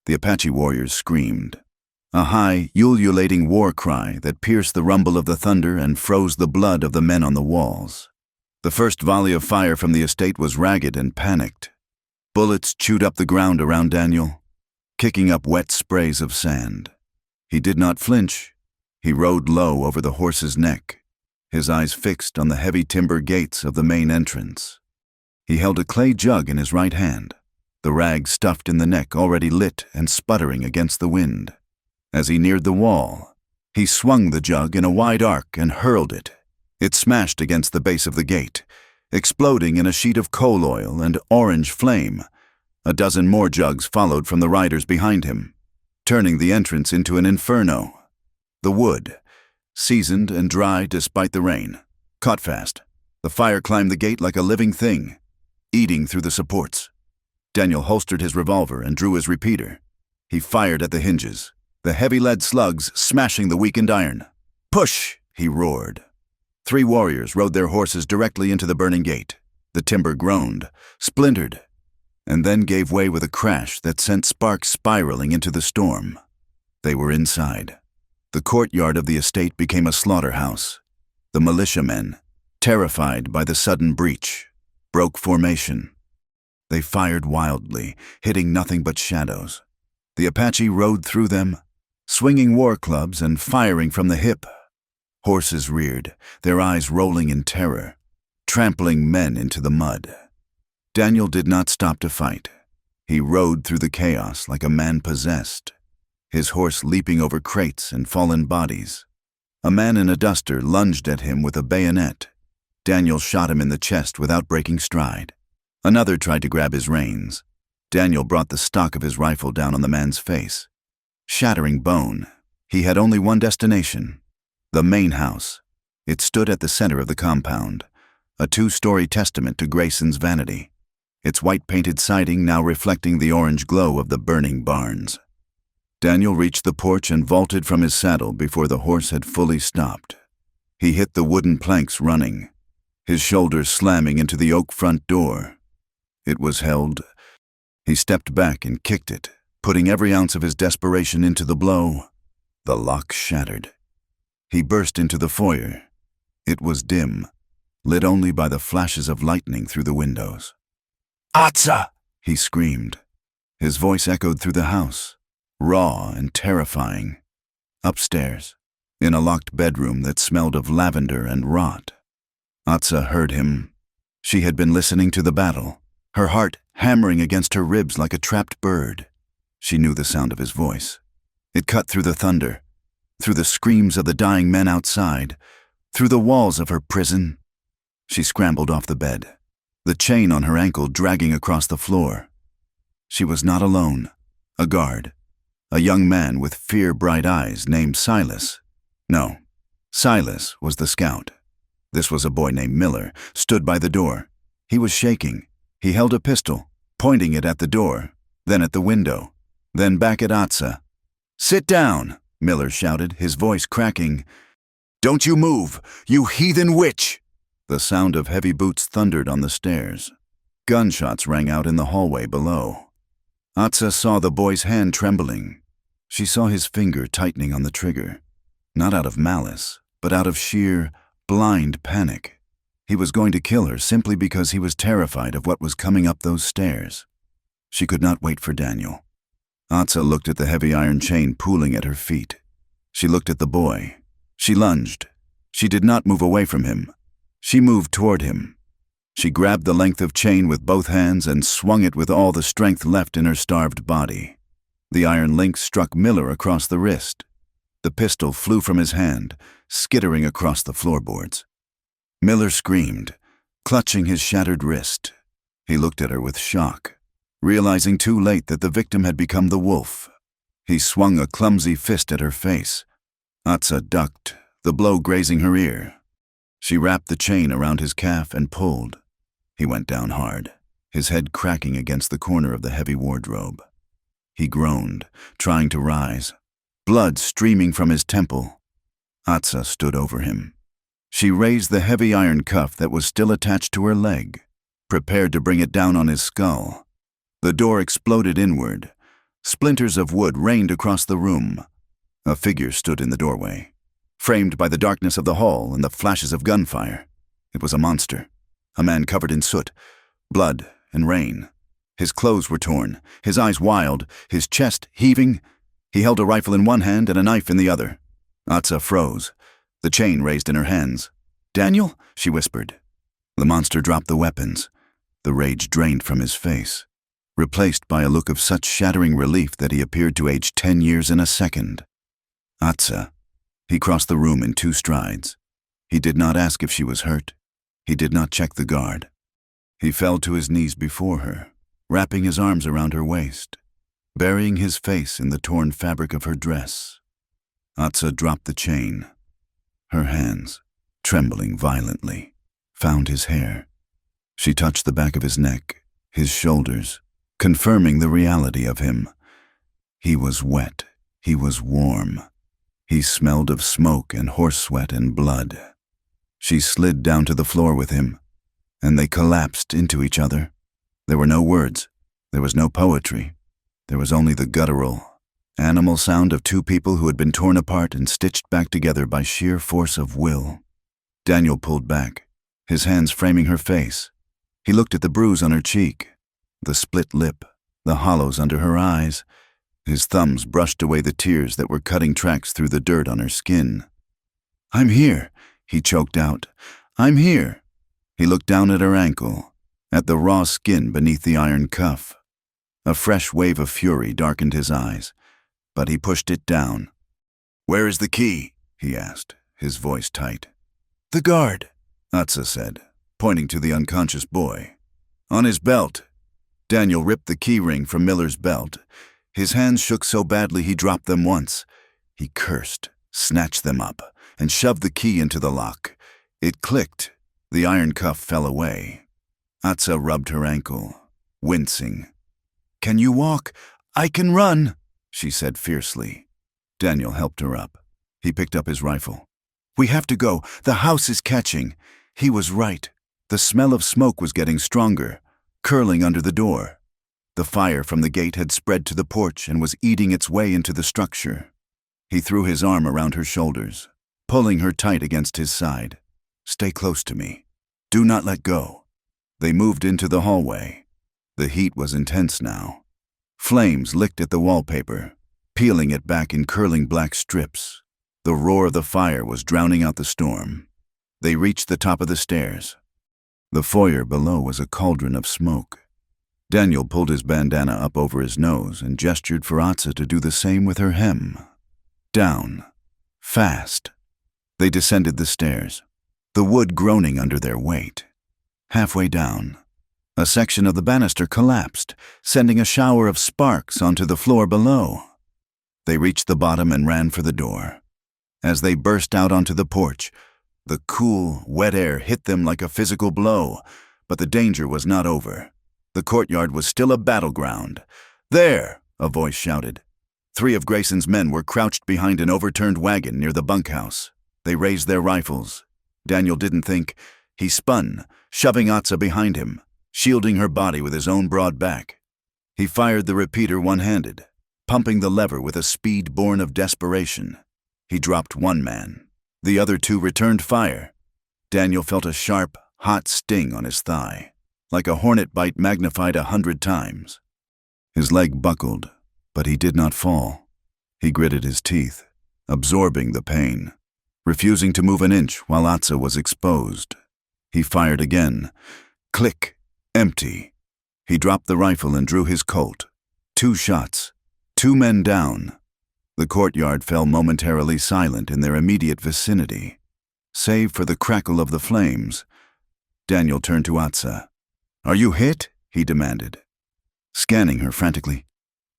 The Apache warriors screamed, a high, ululating war cry that pierced the rumble of the thunder and froze the blood of the men on the walls. The first volley of fire from the estate was ragged and panicked. Bullets chewed up the ground around Daniel, kicking up wet sprays of sand. He did not flinch. He rode low over the horse's neck, his eyes fixed on the heavy timber gates of the main entrance. He held a clay jug in his right hand, the rag stuffed in the neck already lit and sputtering against the wind. As he neared the wall, he swung the jug in a wide arc and hurled it. It smashed against the base of the gate, exploding in a sheet of coal oil and orange flame. A dozen more jugs followed from the riders behind him, turning the entrance into an inferno. The wood, seasoned and dry despite the rain, caught fast. The fire climbed the gate like a living thing, eating through the supports. Daniel holstered his revolver and drew his repeater. He fired at the hinges, the heavy lead slugs smashing the weakened iron. "Push!" he roared. 3 warriors rode their horses directly into the burning gate. The timber groaned, splintered, and then gave way with a crash that sent sparks spiraling into the storm. They were inside. The courtyard of the estate became a slaughterhouse. The militiamen, terrified by the sudden breach, broke formation. They fired wildly, hitting nothing but shadows. The Apache rode through them, swinging war clubs and firing from the hip. Horses reared, their eyes rolling in terror, trampling men into the mud. Daniel did not stop to fight. He rode through the chaos like a man possessed, his horse leaping over crates and fallen bodies. A man in a duster lunged at him with a bayonet. Daniel shot him in the chest without breaking stride. Another tried to grab his reins. Daniel brought the stock of his rifle down on the man's face. Shattering bone, he had only one destination, the main house. It stood at the center of the compound, a 2-story testament to Grayson's vanity. its white-painted siding now reflecting the orange glow of the burning barns. Daniel reached the porch and vaulted from his saddle before the horse had fully stopped. He hit the wooden planks running, his shoulders slamming into the oak front door. It was held. He stepped back and kicked it, putting every ounce of his desperation into the blow. The lock shattered. He burst into the foyer. It was dim, lit only by the flashes of lightning through the windows. "Atsa!" he screamed. His voice echoed through the house, raw and terrifying. Upstairs, in a locked bedroom that smelled of lavender and rot. Atsa heard him. She had been listening to the battle, her heart hammering against her ribs like a trapped bird. She knew the sound of his voice. It cut through the thunder, through the screams of the dying men outside, through the walls of her prison. She scrambled off the bed, the chain on her ankle dragging across the floor. She was not alone. A guard, a young man with fear-bright eyes named Silas. No, Silas was the scout. This was a boy named Miller, stood by the door. He was shaking. He held a pistol, pointing it at the door, then at the window, then back at Atsa. "Sit down," Miller shouted, his voice cracking. "Don't you move, you heathen witch!" The sound of heavy boots thundered on the stairs. Gunshots rang out in the hallway below. Atsa saw the boy's hand trembling. She saw his finger tightening on the trigger, not out of malice, but out of sheer, blind panic. He was going to kill her simply because he was terrified of what was coming up those stairs. She could not wait for Daniel. Atsa looked at the heavy iron chain pooling at her feet. She looked at the boy. She lunged. She did not move away from him. She moved toward him. She grabbed the length of chain with both hands and swung it with all the strength left in her starved body. The iron link struck Miller across the wrist. The pistol flew from his hand, skittering across the floorboards. Miller screamed, clutching his shattered wrist. He looked at her with shock, realizing too late that the victim had become the wolf. He swung a clumsy fist at her face. Atsa ducked, the blow grazing her ear. She wrapped the chain around his calf and pulled. He went down hard, his head cracking against the corner of the heavy wardrobe. He groaned, trying to rise, blood streaming from his temple. Atsa stood over him. She raised the heavy iron cuff that was still attached to her leg, prepared to bring it down on his skull. The door exploded inward. Splinters of wood rained across the room. A figure stood in the doorway, framed by the darkness of the hall and the flashes of gunfire. It was a monster, a man covered in soot, blood, and rain. His clothes were torn, his eyes wild, his chest heaving. He held a rifle in one hand and a knife in the other. Atsa froze, the chain raised in her hands. "Daniel?" she whispered. The monster dropped the weapons. The rage drained from his face, replaced by a look of such shattering relief that he appeared to age 10 years in a second. Atsa. He crossed the room in 2 strides. He did not ask if she was hurt. He did not check the guard. He fell to his knees before her, wrapping his arms around her waist, burying his face in the torn fabric of her dress. Atsa dropped the chain. Her hands, trembling violently, found his hair. She touched the back of his neck, his shoulders, confirming the reality of him. He was wet. He was warm. He smelled of smoke and horse sweat and blood. She slid down to the floor with him, and they collapsed into each other. There were no words. There was no poetry. There was only the guttural, animal sound of 2 people who had been torn apart and stitched back together by sheer force of will. Daniel pulled back, his hands framing her face. He looked at the bruise on her cheek, the split lip, the hollows under her eyes. His thumbs brushed away the tears that were cutting tracks through the dirt on her skin. "I'm here," he choked out. "I'm here." He looked down at her ankle, at the raw skin beneath the iron cuff. A fresh wave of fury darkened his eyes, but he pushed it down. "Where is the key?" he asked, his voice tight. "The guard," Atsa said, pointing to the unconscious boy. "On his belt." Daniel ripped the key ring from Miller's belt. His hands shook so badly he dropped them once. He cursed, snatched them up, and shoved the key into the lock. It clicked. The iron cuff fell away. Atsa rubbed her ankle. wincing. "Can you walk? I can run," she said fiercely. Daniel helped her up. He picked up his rifle. "We have to go. The house is catching." He was right. The smell of smoke was getting stronger, curling under the door. The fire from the gate had spread to the porch and was eating its way into the structure. He threw his arm around her shoulders, pulling her tight against his side. "Stay close to me. Do not let go." They moved into the hallway. The heat was intense now. Flames licked at the wallpaper, peeling it back in curling black strips. The roar of the fire was drowning out the storm. They reached the top of the stairs. The foyer below was a cauldron of smoke. Daniel pulled his bandana up over his nose and gestured for Atsa to do the same with her hem. Down. Fast. They descended the stairs, the wood groaning under their weight. Halfway down, a section of the banister collapsed, sending a shower of sparks onto the floor below. They reached the bottom and ran for the door. As they burst out onto the porch, the cool, wet air hit them like a physical blow, but the danger was not over. The courtyard was still a battleground. "There!" a voice shouted. 3 of Grayson's men were crouched behind an overturned wagon near the bunkhouse. They raised their rifles. Daniel didn't think. He spun, shoving Atsa behind him, shielding her body with his own broad back. He fired the repeater one-handed, pumping the lever with a speed born of desperation. He dropped 1 man. The other 2 returned fire. Daniel felt a sharp, hot sting on his thigh, like a hornet bite magnified 100 times. His leg buckled, but he did not fall. He gritted his teeth, absorbing the pain, refusing to move an inch while Atsa was exposed. He fired again. Click. Empty. He dropped the rifle and drew his Colt. 2 shots. 2 men down. The courtyard fell momentarily silent in their immediate vicinity, save for the crackle of the flames. Daniel turned to Atsa. "Are you hit?" he demanded, scanning her frantically.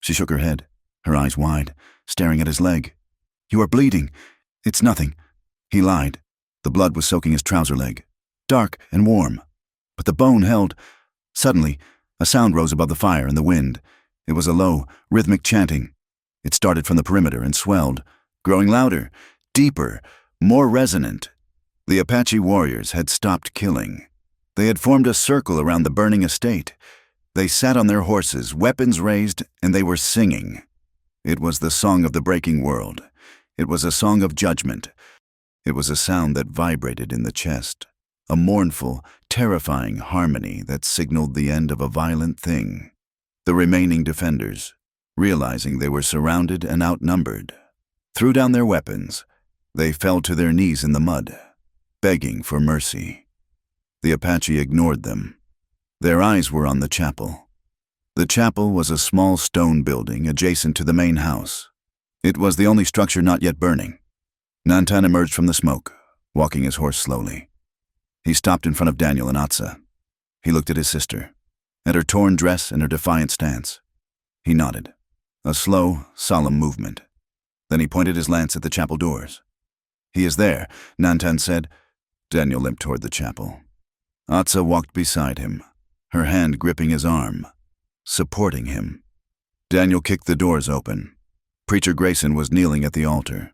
She shook her head, her eyes wide, staring at his leg. "You are bleeding." "It's nothing." He lied. The blood was soaking his trouser leg, dark and warm. But the bone held. Suddenly, a sound rose above the fire and the wind. It was a low, rhythmic chanting. It started from the perimeter and swelled, growing louder, deeper, more resonant. The Apache warriors had stopped killing. They had formed a circle around the burning estate. They sat on their horses, weapons raised, and they were singing. It was the song of the breaking world. It was a song of judgment. It was a sound that vibrated in the chest, a mournful, terrifying harmony that signaled the end of a violent thing. The remaining defenders, realizing they were surrounded and outnumbered, threw down their weapons. They fell to their knees in the mud, begging for mercy. The Apache ignored them. Their eyes were on the chapel. The chapel was a small stone building adjacent to the main house. It was the only structure not yet burning. Nantan emerged from the smoke, walking his horse slowly. He stopped in front of Daniel and Atsa. He looked at his sister, at her torn dress and her defiant stance. He nodded, a slow, solemn movement. Then he pointed his lance at the chapel doors. "He is there," Nantan said. Daniel limped toward the chapel. Atsa walked beside him, her hand gripping his arm, supporting him. Daniel kicked the doors open. Preacher Grayson was kneeling at the altar.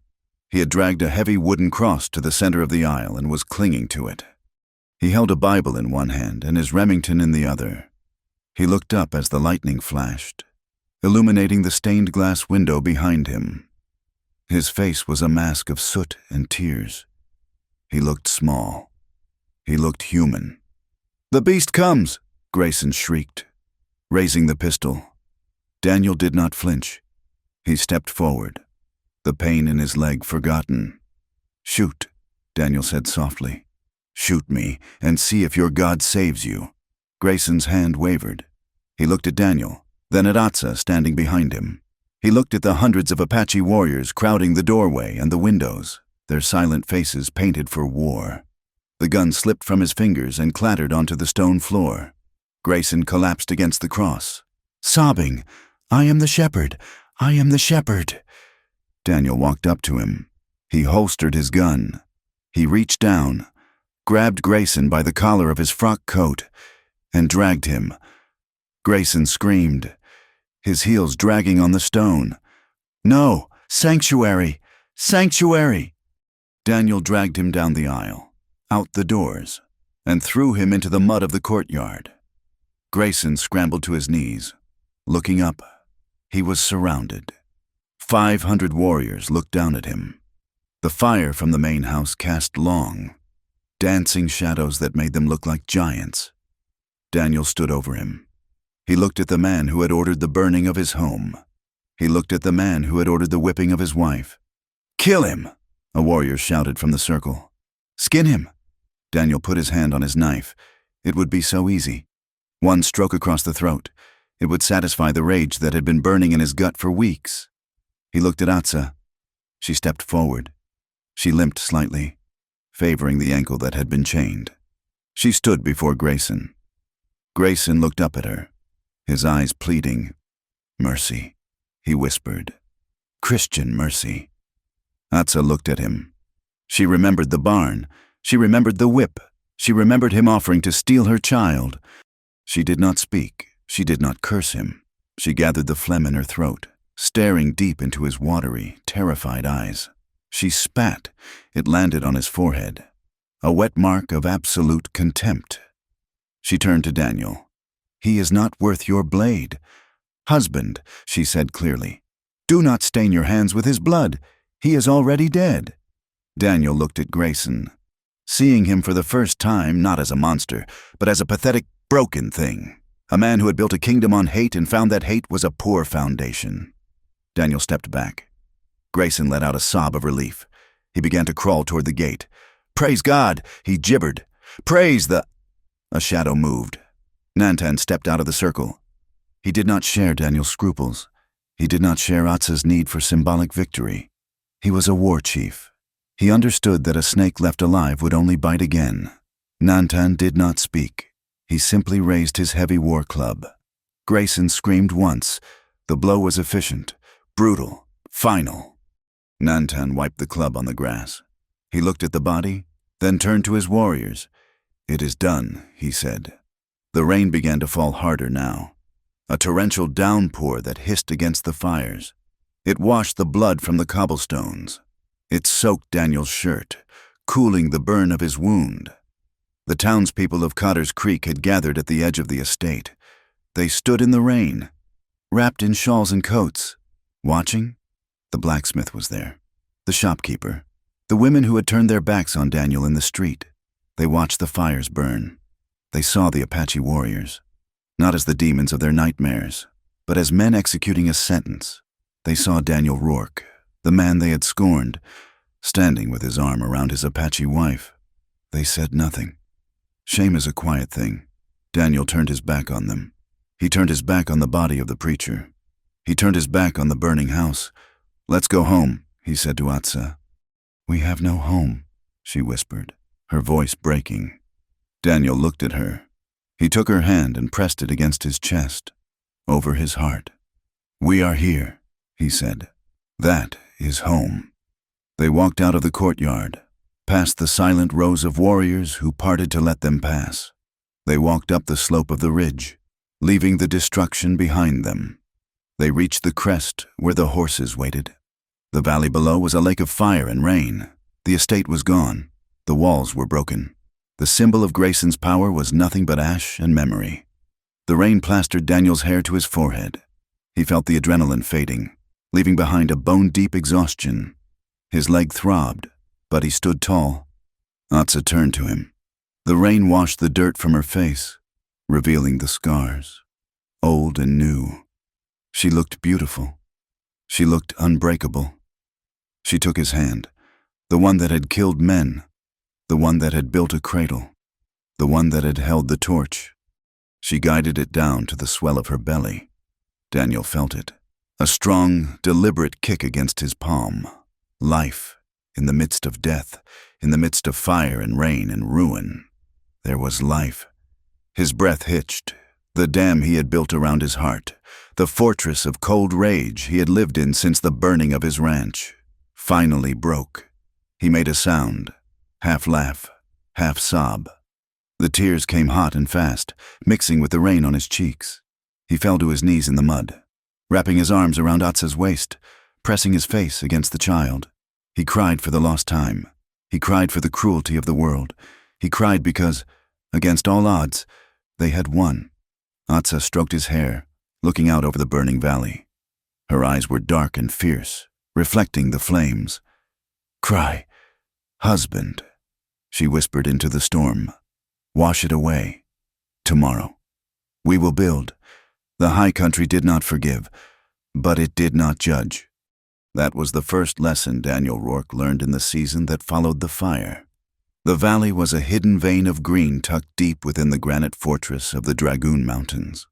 He had dragged a heavy wooden cross to the center of the aisle and was clinging to it. He held a Bible in one hand and his Remington in the other. He looked up as the lightning flashed, illuminating the stained glass window behind him. His face was a mask of soot and tears. He looked small. He looked human. "The beast comes!" Grayson shrieked, raising the pistol. Daniel did not flinch. He stepped forward, the pain in his leg forgotten. "Shoot," Daniel said softly. "Shoot me and see if your God saves you." Grayson's hand wavered. He looked at Daniel, then at Atsa standing behind him. He looked at the hundreds of Apache warriors crowding the doorway and the windows, their silent faces painted for war. The gun slipped from his fingers and clattered onto the stone floor. Grayson collapsed against the cross, sobbing, "I am the shepherd. I am the shepherd." Daniel walked up to him. He holstered his gun. He reached down, grabbed Grayson by the collar of his frock coat, and dragged him. Grayson screamed, his heels dragging on the stone. "No! Sanctuary! Sanctuary!" Daniel dragged him down the aisle, out the doors, and threw him into the mud of the courtyard. Grayson scrambled to his knees. Looking up, he was surrounded. 500 warriors looked down at him. The fire from the main house cast long, dancing shadows that made them look like giants. Daniel stood over him. He looked at the man who had ordered the burning of his home. He looked at the man who had ordered the whipping of his wife. "Kill him!" a warrior shouted from the circle. "Skin him!" Daniel put his hand on his knife. It would be so easy. One stroke across the throat. It would satisfy the rage that had been burning in his gut for weeks. He looked at Atsa. She stepped forward. She limped slightly, favoring the ankle that had been chained. She stood before Grayson. Grayson looked up at her, his eyes pleading. "Mercy," he whispered. "Christian mercy." Atsa looked at him. She remembered the barn. She remembered the whip. She remembered him offering to steal her child. She did not speak. She did not curse him. She gathered the phlegm in her throat, staring deep into his watery, terrified eyes. She spat. It landed on his forehead, a wet mark of absolute contempt. She turned to Daniel. "He is not worth your blade. Husband," she said clearly, "do not stain your hands with his blood. He is already dead." Daniel looked at Grayson, seeing him for the first time not as a monster, but as a pathetic, broken thing. A man who had built a kingdom on hate and found that hate was a poor foundation. Daniel stepped back. Grayson let out a sob of relief. He began to crawl toward the gate. "Praise God," he gibbered. "Praise the—" A shadow moved. Nantan stepped out of the circle. He did not share Daniel's scruples. He did not share Atsa's need for symbolic victory. He was a war chief. He understood that a snake left alive would only bite again. Nantan did not speak. He simply raised his heavy war club. Grayson screamed once. The blow was efficient, brutal, final. Nantan wiped the club on the grass. He looked at the body, then turned to his warriors. "It is done," he said. The rain began to fall harder now, a torrential downpour that hissed against the fires. It washed the blood from the cobblestones. It soaked Daniel's shirt, cooling the burn of his wound. The townspeople of Cotter's Creek had gathered at the edge of the estate. They stood in the rain, wrapped in shawls and coats, watching. The blacksmith was there, the shopkeeper, the women who had turned their backs on Daniel in the street. They watched the fires burn. They saw the Apache warriors, not as the demons of their nightmares, but as men executing a sentence. They saw Daniel Rourke, the man they had scorned, standing with his arm around his Apache wife. They said nothing. Shame is a quiet thing. Daniel turned his back on them. He turned his back on the body of the preacher. He turned his back on the burning house. "Let's go home," he said to Atsa. "We have no home," she whispered, her voice breaking. Daniel looked at her. He took her hand and pressed it against his chest, over his heart. "We are here," he said. "That is home." They walked out of the courtyard, past the silent rows of warriors who parted to let them pass. They walked up the slope of the ridge, leaving the destruction behind them. They reached the crest where the horses waited. The valley below was a lake of fire and rain. The estate was gone. The walls were broken. The symbol of Grayson's power was nothing but ash and memory. The rain plastered Daniel's hair to his forehead. He felt the adrenaline fading, leaving behind a bone-deep exhaustion. His leg throbbed, but he stood tall. Atsa turned to him. The rain washed the dirt from her face, revealing the scars, old and new. She looked beautiful. She looked unbreakable. She took his hand, the one that had killed men, the one that had built a cradle, the one that had held the torch. She guided it down to the swell of her belly. Daniel felt it, a strong, deliberate kick against his palm. Life, in the midst of death, in the midst of fire and rain and ruin. There was life. His breath hitched. The dam he had built around his heart, the fortress of cold rage he had lived in since the burning of his ranch, finally broke. He made a sound, half laugh, half sob. The tears came hot and fast, mixing with the rain on his cheeks. He fell to his knees in the mud, wrapping his arms around Atsa's waist, pressing his face against the child. He cried for the lost time. He cried for the cruelty of the world. He cried because, against all odds, they had won. Atsa stroked his hair, looking out over the burning valley. Her eyes were dark and fierce, reflecting the flames. "Cry, husband," she whispered into the storm. "Wash it away. Tomorrow. We will build." The high country did not forgive, but it did not judge. That was the first lesson Daniel Rourke learned in the season that followed the fire. The valley was a hidden vein of green tucked deep within the granite fortress of the Dragoon Mountains,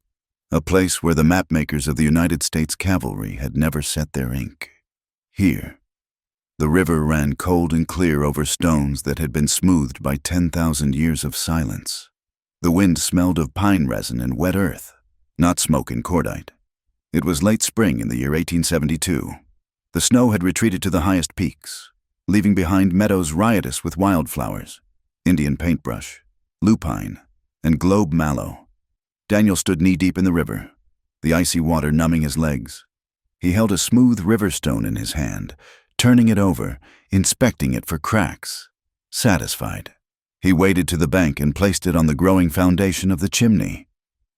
a place where the mapmakers of the United States cavalry had never set their ink. Here, the river ran cold and clear over stones that had been smoothed by 10,000 years of silence. The wind smelled of pine resin and wet earth, not smoke and cordite. It was late spring in the year 1872. The snow had retreated to the highest peaks, leaving behind meadows riotous with wildflowers, Indian paintbrush, lupine, and globe mallow. Daniel stood knee-deep in the river, the icy water numbing his legs. He held a smooth river stone in his hand, turning it over, inspecting it for cracks. Satisfied, he waded to the bank and placed it on the growing foundation of the chimney.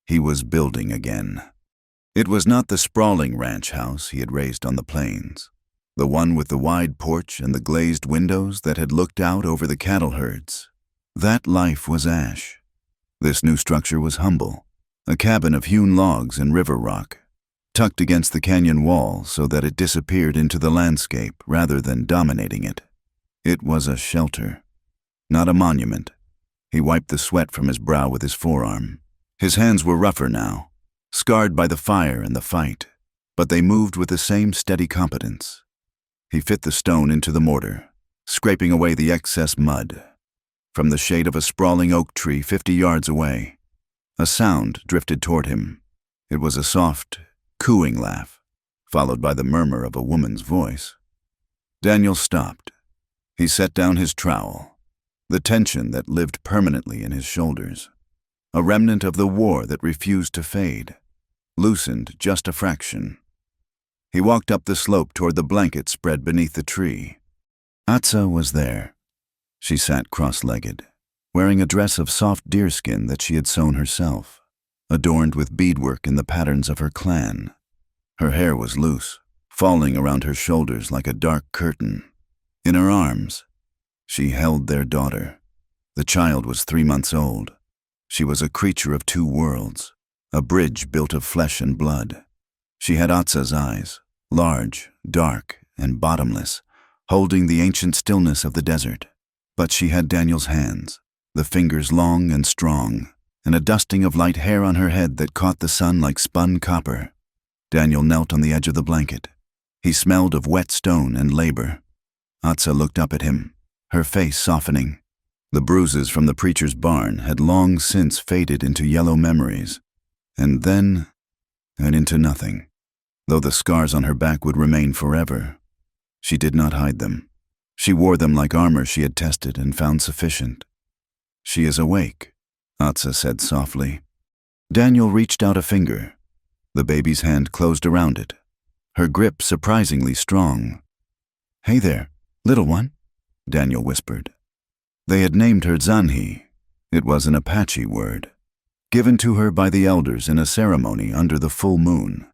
He was building again. It was not the sprawling ranch house he had raised on the plains, the one with the wide porch and the glazed windows that had looked out over the cattle herds. That life was ash. This new structure was humble, a cabin of hewn logs and river rock, tucked against the canyon wall so that it disappeared into the landscape rather than dominating it. It was a shelter, not a monument. He wiped the sweat from his brow with his forearm. His hands were rougher now, scarred by the fire and the fight, but they moved with the same steady competence. He fit the stone into the mortar, scraping away the excess mud. From the shade of a sprawling oak tree 50 yards away, a sound drifted toward him. It was a soft, cooing laugh, followed by the murmur of a woman's voice. Daniel stopped. He set down his trowel, the tension that lived permanently in his shoulders, a remnant of the war that refused to fade, loosened just a fraction. He walked up the slope toward the blanket spread beneath the tree. Atsa was there. She sat cross-legged, wearing a dress of soft deerskin that she had sewn herself, adorned with beadwork in the patterns of her clan. Her hair was loose, falling around her shoulders like a dark curtain. In her arms, she held their daughter. The child was 3 months old. She was a creature of two worlds, a bridge built of flesh and blood. She had Atsa's eyes, large, dark, and bottomless, holding the ancient stillness of the desert. But she had Daniel's hands, the fingers long and strong, and a dusting of light hair on her head that caught the sun like spun copper. Daniel knelt on the edge of the blanket. He smelled of wet stone and labor. Atsa looked up at him, her face softening. The bruises from the preacher's barn had long since faded into yellow memories, and into nothing. Though the scars on her back would remain forever, she did not hide them. She wore them like armor she had tested and found sufficient. "She is awake," Atsa said softly. Daniel reached out a finger. The baby's hand closed around it, her grip surprisingly strong. "Hey there, little one," Daniel whispered. They had named her Zanhi. It was an Apache word, given to her by the elders in a ceremony under the full moon.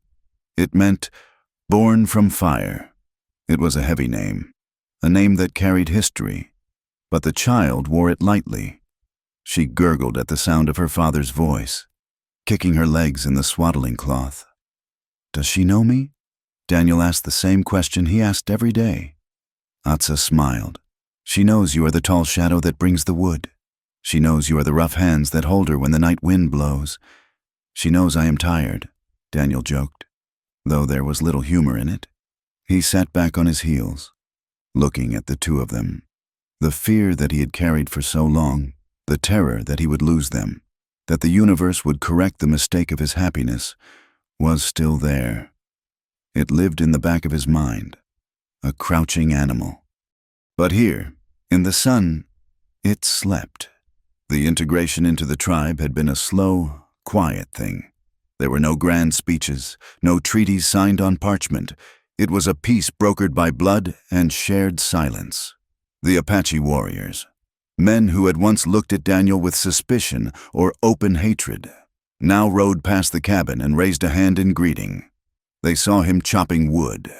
It meant, born from fire. It was a heavy name, a name that carried history, but the child wore it lightly. She gurgled at the sound of her father's voice, kicking her legs in the swaddling cloth. "Does she know me?" Daniel asked the same question he asked every day. Atsa smiled. "She knows you are the tall shadow that brings the wood. She knows you are the rough hands that hold her when the night wind blows. She knows I am tired," Daniel joked, though there was little humor in it. He sat back on his heels, looking at the two of them. The fear that he had carried for so long, the terror that he would lose them, that the universe would correct the mistake of his happiness, was still there. It lived in the back of his mind, a crouching animal. But here, in the sun, it slept. The integration into the tribe had been a slow, quiet thing. There were no grand speeches, no treaties signed on parchment. It was a peace brokered by blood and shared silence. The Apache warriors, men who had once looked at Daniel with suspicion or open hatred, now rode past the cabin and raised a hand in greeting. They saw him chopping wood.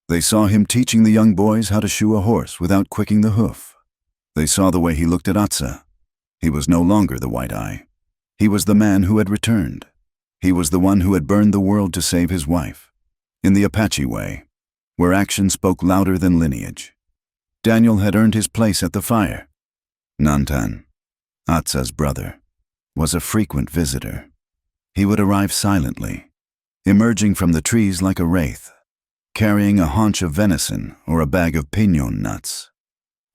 They saw him teaching the young boys how to shoe a horse without quicking the hoof. They saw the way he looked at Atsa. He was no longer the white eye. He was the man who had returned. He was the one who had burned the world to save his wife. In the Apache way, where action spoke louder than lineage. Daniel had earned his place at the fire. Nantan, Atsa's brother, was a frequent visitor. He would arrive silently, emerging from the trees like a wraith, carrying a haunch of venison or a bag of piñon nuts.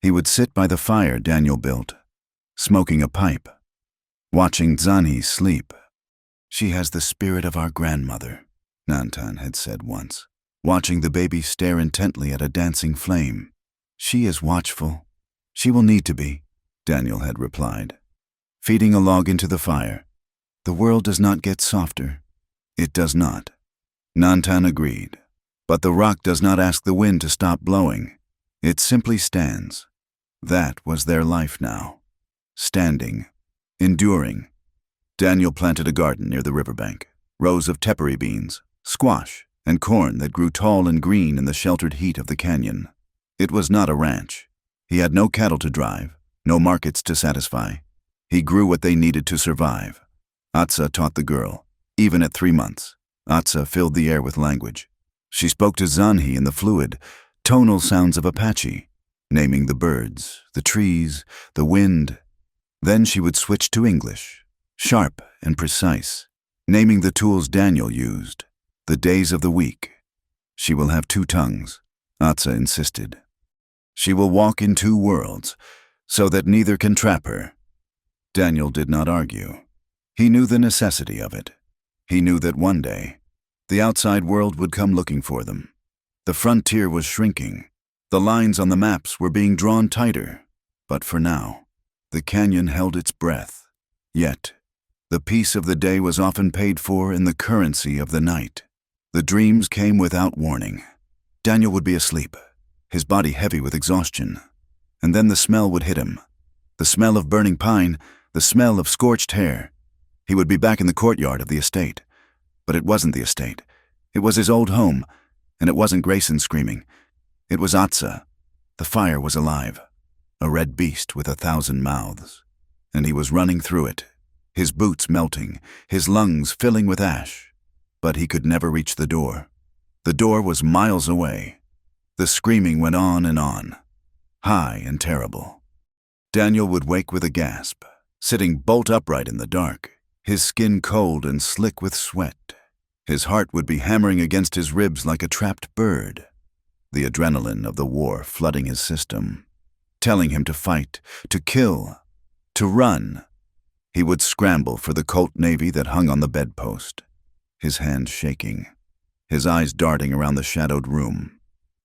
He would sit by the fire Daniel built, smoking a pipe, watching Zanhi sleep. "She has the spirit of our grandmother," Nantan had said once, watching the baby stare intently at a dancing flame. "She is watchful. She will need to be," Daniel had replied, feeding a log into the fire. "The world does not get softer. It does not." Nantan agreed. But the rock does not ask the wind to stop blowing. It simply stands. That was their life now. Standing. Enduring. Daniel planted a garden near the riverbank. Rows of tepary beans, squash, and corn that grew tall and green in the sheltered heat of the canyon. It was not a ranch. He had no cattle to drive, no markets to satisfy. He grew what they needed to survive. Atsa taught the girl. Even at 3 months, Atsa filled the air with language. She spoke to Zanhi in the fluid, tonal sounds of Apache, naming the birds, the trees, the wind. Then she would switch to English, sharp and precise, naming the tools Daniel used, the days of the week. "She will have 2 tongues," Atsa insisted. "She will walk in 2 worlds, so that neither can trap her." Daniel did not argue. He knew the necessity of it. He knew that one day, the outside world would come looking for them. The frontier was shrinking. The lines on the maps were being drawn tighter. But for now, the canyon held its breath. Yet, the peace of the day was often paid for in the currency of the night. The dreams came without warning. Daniel would be asleep, his body heavy with exhaustion. And then the smell would hit him. The smell of burning pine, the smell of scorched hair. He would be back in the courtyard of the estate. But it wasn't the estate. It was his old home, and it wasn't Grayson screaming. It was Atsa. The fire was alive, a red beast with 1,000 mouths. And he was running through it, his boots melting, his lungs filling with ash. But he could never reach the door. The door was miles away. The screaming went on and on, high and terrible. Daniel would wake with a gasp, sitting bolt upright in the dark, his skin cold and slick with sweat. His heart would be hammering against his ribs like a trapped bird, the adrenaline of the war flooding his system, telling him to fight, to kill, to run. He would scramble for the Colt Navy that hung on the bedpost, his hands shaking, his eyes darting around the shadowed room,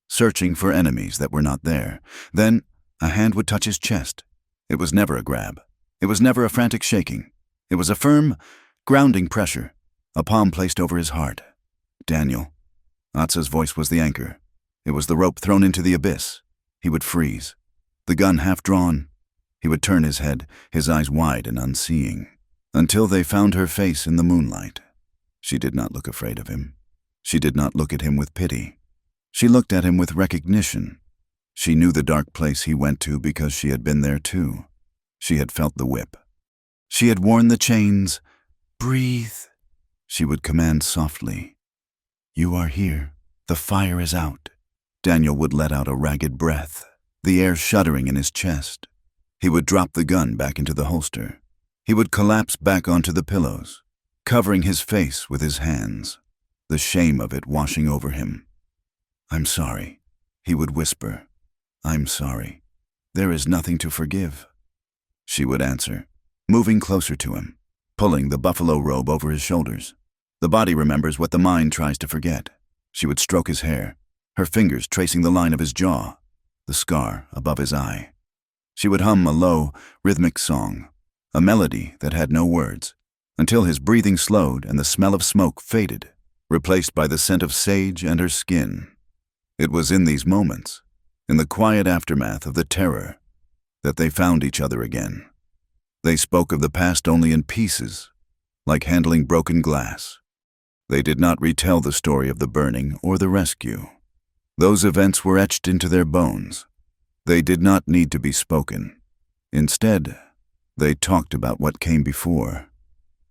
searching for enemies that were not there. Then a hand would touch his chest. It was never a grab. It was never a frantic shaking. It was a firm, grounding pressure, a palm placed over his heart. "Daniel." Atsa's voice was the anchor. It was the rope thrown into the abyss. He would freeze, the gun half drawn. He would turn his head, his eyes wide and unseeing, until they found her face in the moonlight. She did not look afraid of him. She did not look at him with pity. She looked at him with recognition. She knew the dark place he went to because she had been there too. She had felt the whip. She had worn the chains. "Breathe," she would command softly. "You are here. The fire is out." Daniel would let out a ragged breath, the air shuddering in his chest. He would drop the gun back into the holster. He would collapse back onto the pillows, covering his face with his hands, the shame of it washing over him. "I'm sorry," he would whisper. "I'm sorry. There is nothing to forgive." She would answer, moving closer to him, pulling the buffalo robe over his shoulders. The body remembers what the mind tries to forget. She would stroke his hair, her fingers tracing the line of his jaw, the scar above his eye. She would hum a low, rhythmic song, a melody that had no words, until his breathing slowed and the smell of smoke faded, replaced by the scent of sage and her skin. It was in these moments, in the quiet aftermath of the terror, that they found each other again. They spoke of the past only in pieces, like handling broken glass. They did not retell the story of the burning or the rescue. Those events were etched into their bones. They did not need to be spoken. Instead, they talked about what came before.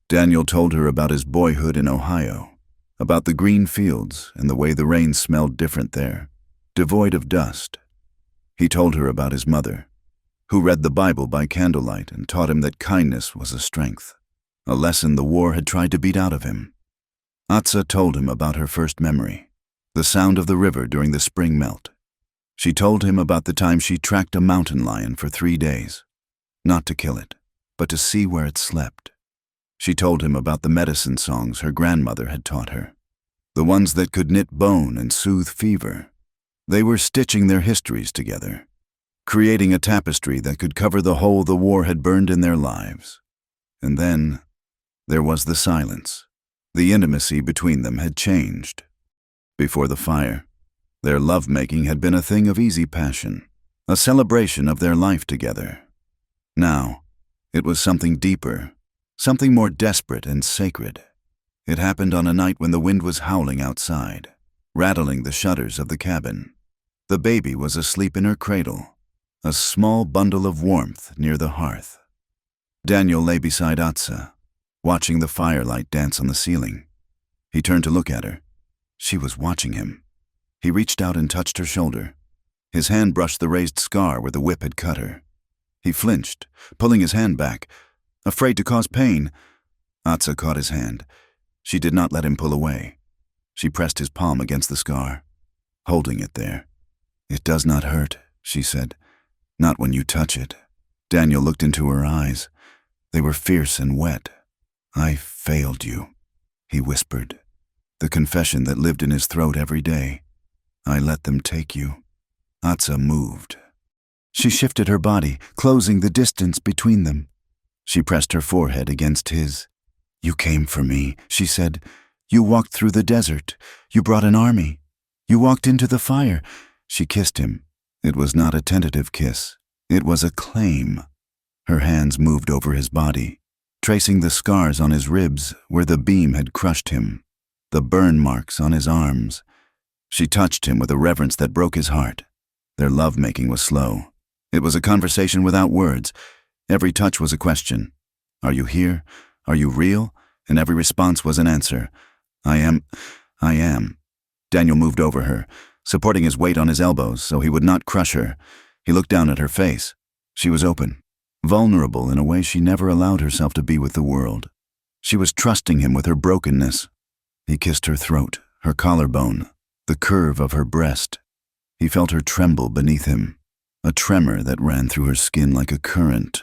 Daniel told her about his boyhood in Ohio, about the green fields and the way the rain smelled different there, devoid of dust. He told her about his mother, who read the Bible by candlelight and taught him that kindness was a strength, a lesson the war had tried to beat out of him. Atsa told him about her first memory, the sound of the river during the spring melt. She told him about the time she tracked a mountain lion for 3 days, not to kill it, but to see where it slept. She told him about the medicine songs her grandmother had taught her, the ones that could knit bone and soothe fever. They were stitching their histories together, creating a tapestry that could cover the hole the war had burned in their lives. And then there was the silence. The intimacy between them had changed. Before the fire, their lovemaking had been a thing of easy passion, a celebration of their life together. Now, it was something deeper, something more desperate and sacred. It happened on a night when the wind was howling outside, rattling the shutters of the cabin. The baby was asleep in her cradle, a small bundle of warmth near the hearth. Daniel lay beside Atsa, watching the firelight dance on the ceiling. He turned to look at her. She was watching him. He reached out and touched her shoulder. His hand brushed the raised scar where the whip had cut her. He flinched, pulling his hand back, afraid to cause pain. Atsa caught his hand. She did not let him pull away. She pressed his palm against the scar, holding it there. "It does not hurt," she said. "Not when you touch it." Daniel looked into her eyes. They were fierce and wet. "I failed you," he whispered, the confession that lived in his throat every day. "I let them take you." Atsa moved. She shifted her body, closing the distance between them. She pressed her forehead against his. "You came for me," she said. "You walked through the desert. You brought an army. You walked into the fire." She kissed him. It was not a tentative kiss. It was a claim. Her hands moved over his body, tracing the scars on his ribs where the beam had crushed him, the burn marks on his arms. She touched him with a reverence that broke his heart. Their lovemaking was slow. It was a conversation without words. Every touch was a question. "Are you here? Are you real?" And every response was an answer. I am. Daniel moved over her, supporting his weight on his elbows so he would not crush her. He looked down at her face. She was open, vulnerable in a way she never allowed herself to be with the world. She was trusting him with her brokenness. He kissed her throat, her collarbone, the curve of her breast. He felt her tremble beneath him, a tremor that ran through her skin like a current.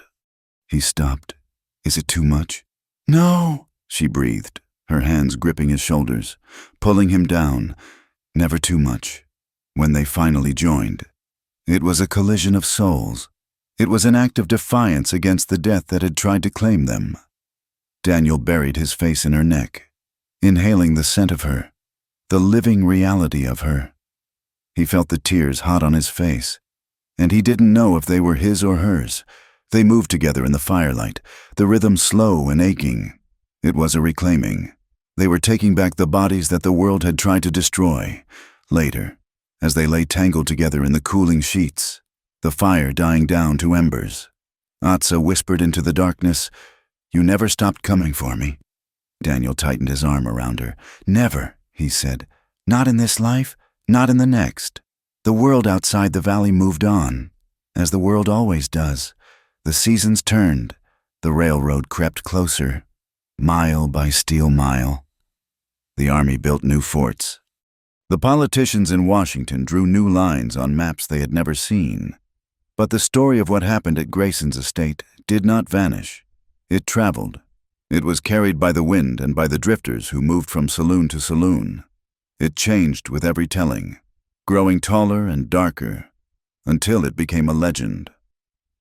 He stopped. "Is it too much?" "No," she breathed, her hands gripping his shoulders, pulling him down. Never too much. When they finally joined, it was a collision of souls. It was an act of defiance against the death that had tried to claim them. Daniel buried his face in her neck, inhaling the scent of her, the living reality of her. He felt the tears hot on his face, and he didn't know if they were his or hers. They moved together in the firelight, the rhythm slow and aching. It was a reclaiming. They were taking back the bodies that the world had tried to destroy. Later, as they lay tangled together in the cooling sheets, the fire dying down to embers, Atsa whispered into the darkness, "You never stopped coming for me." Daniel tightened his arm around her. "Never," he said. "Not in this life, not in the next." The world outside the valley moved on, as the world always does. The seasons turned. The railroad crept closer, mile by steel mile. The army built new forts. The politicians in Washington drew new lines on maps they had never seen. But the story of what happened at Grayson's estate did not vanish. It traveled. It was carried by the wind and by the drifters who moved from saloon to saloon. It changed with every telling, growing taller and darker, until it became a legend.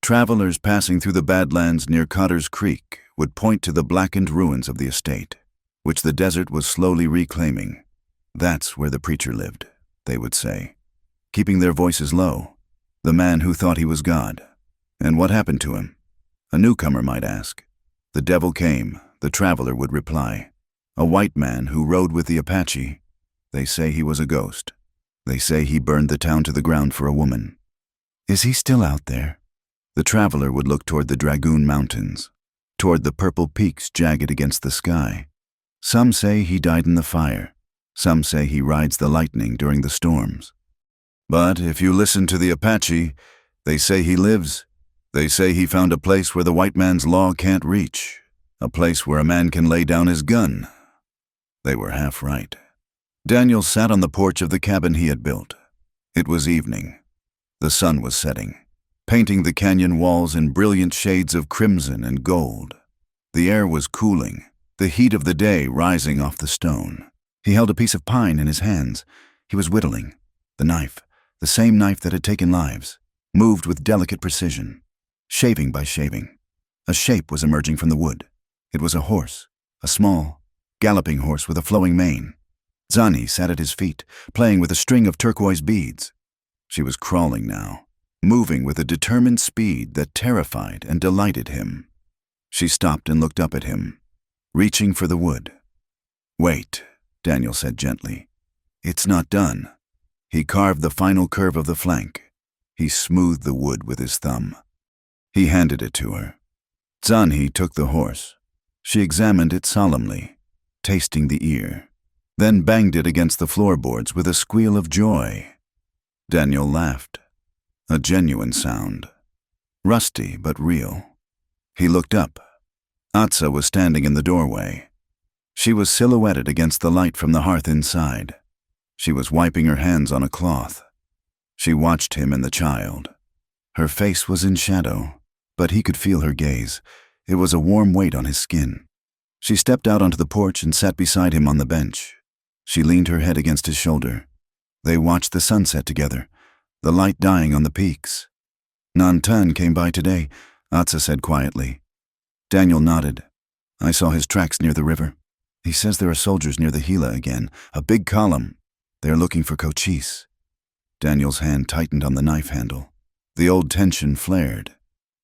Travelers passing through the Badlands near Cotter's Creek would point to the blackened ruins of the estate, which the desert was slowly reclaiming. That's where the preacher lived, they would say, keeping their voices low. The man who thought he was God. And what happened to him? A newcomer might ask. The devil came, the traveler would reply. A white man who rode with the Apache. They say he was a ghost. They say he burned the town to the ground for a woman. Is he still out there? The traveler would look toward the Dragoon Mountains, toward the purple peaks jagged against the sky. Some say he died in the fire. Some say he rides the lightning during the storms. But if you listen to the Apache, they say he lives. They say he found a place where the white man's law can't reach, a place where a man can lay down his gun. They were half right. Daniel sat on the porch of the cabin he had built. It was evening. The sun was setting, painting the canyon walls in brilliant shades of crimson and gold. The air was cooling, the heat of the day rising off the stone. He held a piece of pine in his hands. He was whittling. The knife, the same knife that had taken lives, moved with delicate precision, shaving by shaving. A shape was emerging from the wood. It was a horse, a small, galloping horse with a flowing mane. Zani sat at his feet, playing with a string of turquoise beads. She was crawling now, moving with a determined speed that terrified and delighted him. She stopped and looked up at him, reaching for the wood. "Wait," Daniel said gently. "It's not done." He carved the final curve of the flank. He smoothed the wood with his thumb. He handed it to her. Zani took the horse. She examined it solemnly, tasting the ear, then banged it against the floorboards with a squeal of joy. Daniel laughed. A genuine sound. Rusty but real. He looked up. Atsa was standing in the doorway. She was silhouetted against the light from the hearth inside. She was wiping her hands on a cloth. She watched him and the child. Her face was in shadow, but he could feel her gaze. It was a warm weight on his skin. She stepped out onto the porch and sat beside him on the bench. She leaned her head against his shoulder. They watched the sunset together, the light dying on the peaks. "Nantan came by today," Atsa said quietly. Daniel nodded. "I saw his tracks near the river. He says there are soldiers near the Gila again, a big column. They're looking for Cochise." Daniel's hand tightened on the knife handle. The old tension flared.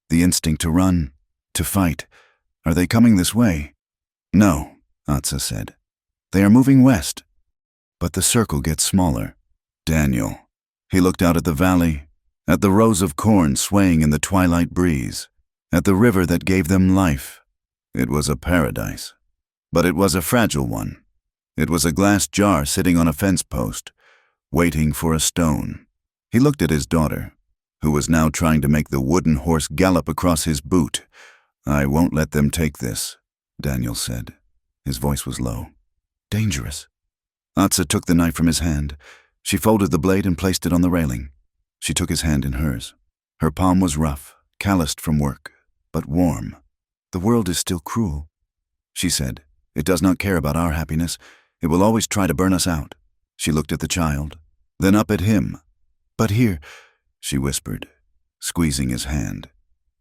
The instinct to run, to fight. "Are they coming this way?" "No," Atsa said. "They are moving west." But the circle gets smaller. Daniel. He looked out at the valley, at the rows of corn swaying in the twilight breeze, at the river that gave them life. It was a paradise. But it was a fragile one. It was a glass jar sitting on a fence post, waiting for a stone. He looked at his daughter, who was now trying to make the wooden horse gallop across his boot. "I won't let them take this," Daniel said. His voice was low. "Dangerous." Atsa took the knife from his hand. She folded the blade and placed it on the railing. She took his hand in hers. Her palm was rough, calloused from work, but warm. "The world is still cruel," she said. "It does not care about our happiness. It will always try to burn us out." She looked at the child, then up at him. "But here," she whispered, squeezing his hand.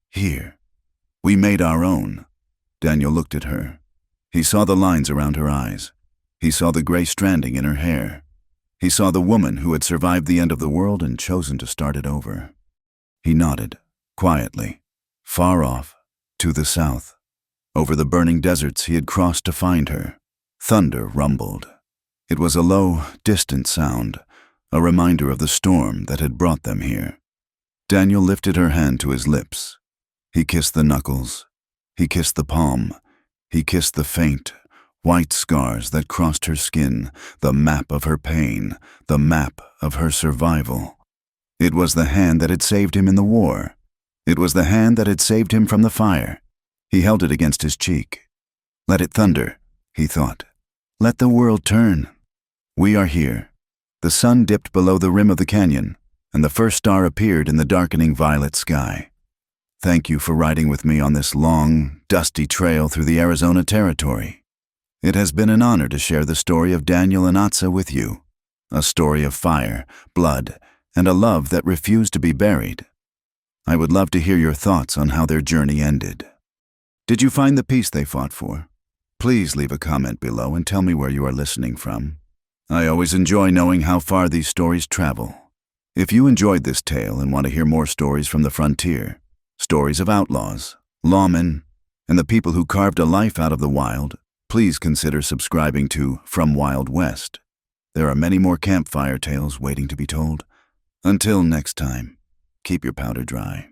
"Here. We made our own." Daniel looked at her. He saw the lines around her eyes. He saw the gray stranding in her hair. He saw the woman who had survived the end of the world and chosen to start it over. He nodded, quietly, far off, to the south. Over the burning deserts he had crossed to find her. Thunder rumbled. It was a low, distant sound, a reminder of the storm that had brought them here. Daniel lifted her hand to his lips. He kissed the knuckles. He kissed the palm. He kissed the faint, white scars that crossed her skin, the map of her pain, the map of her survival. It was the hand that had saved him in the war. It was the hand that had saved him from the fire. He held it against his cheek. "Let it thunder," he thought. "Let the world turn. We are here." The sun dipped below the rim of the canyon, and the first star appeared in the darkening violet sky. "Thank you for riding with me on this long, dusty trail through the Arizona territory. It has been an honor to share the story of Daniel and Atsa with you, a story of fire, blood, and a love that refused to be buried. I would love to hear your thoughts on how their journey ended. Did you find the peace they fought for? Please leave a comment below and tell me where you are listening from. I always enjoy knowing how far these stories travel. If you enjoyed this tale and want to hear more stories from the frontier, stories of outlaws, lawmen, and the people who carved a life out of the wild, please consider subscribing to From Wild West. There are many more campfire tales waiting to be told. Until next time, keep your powder dry.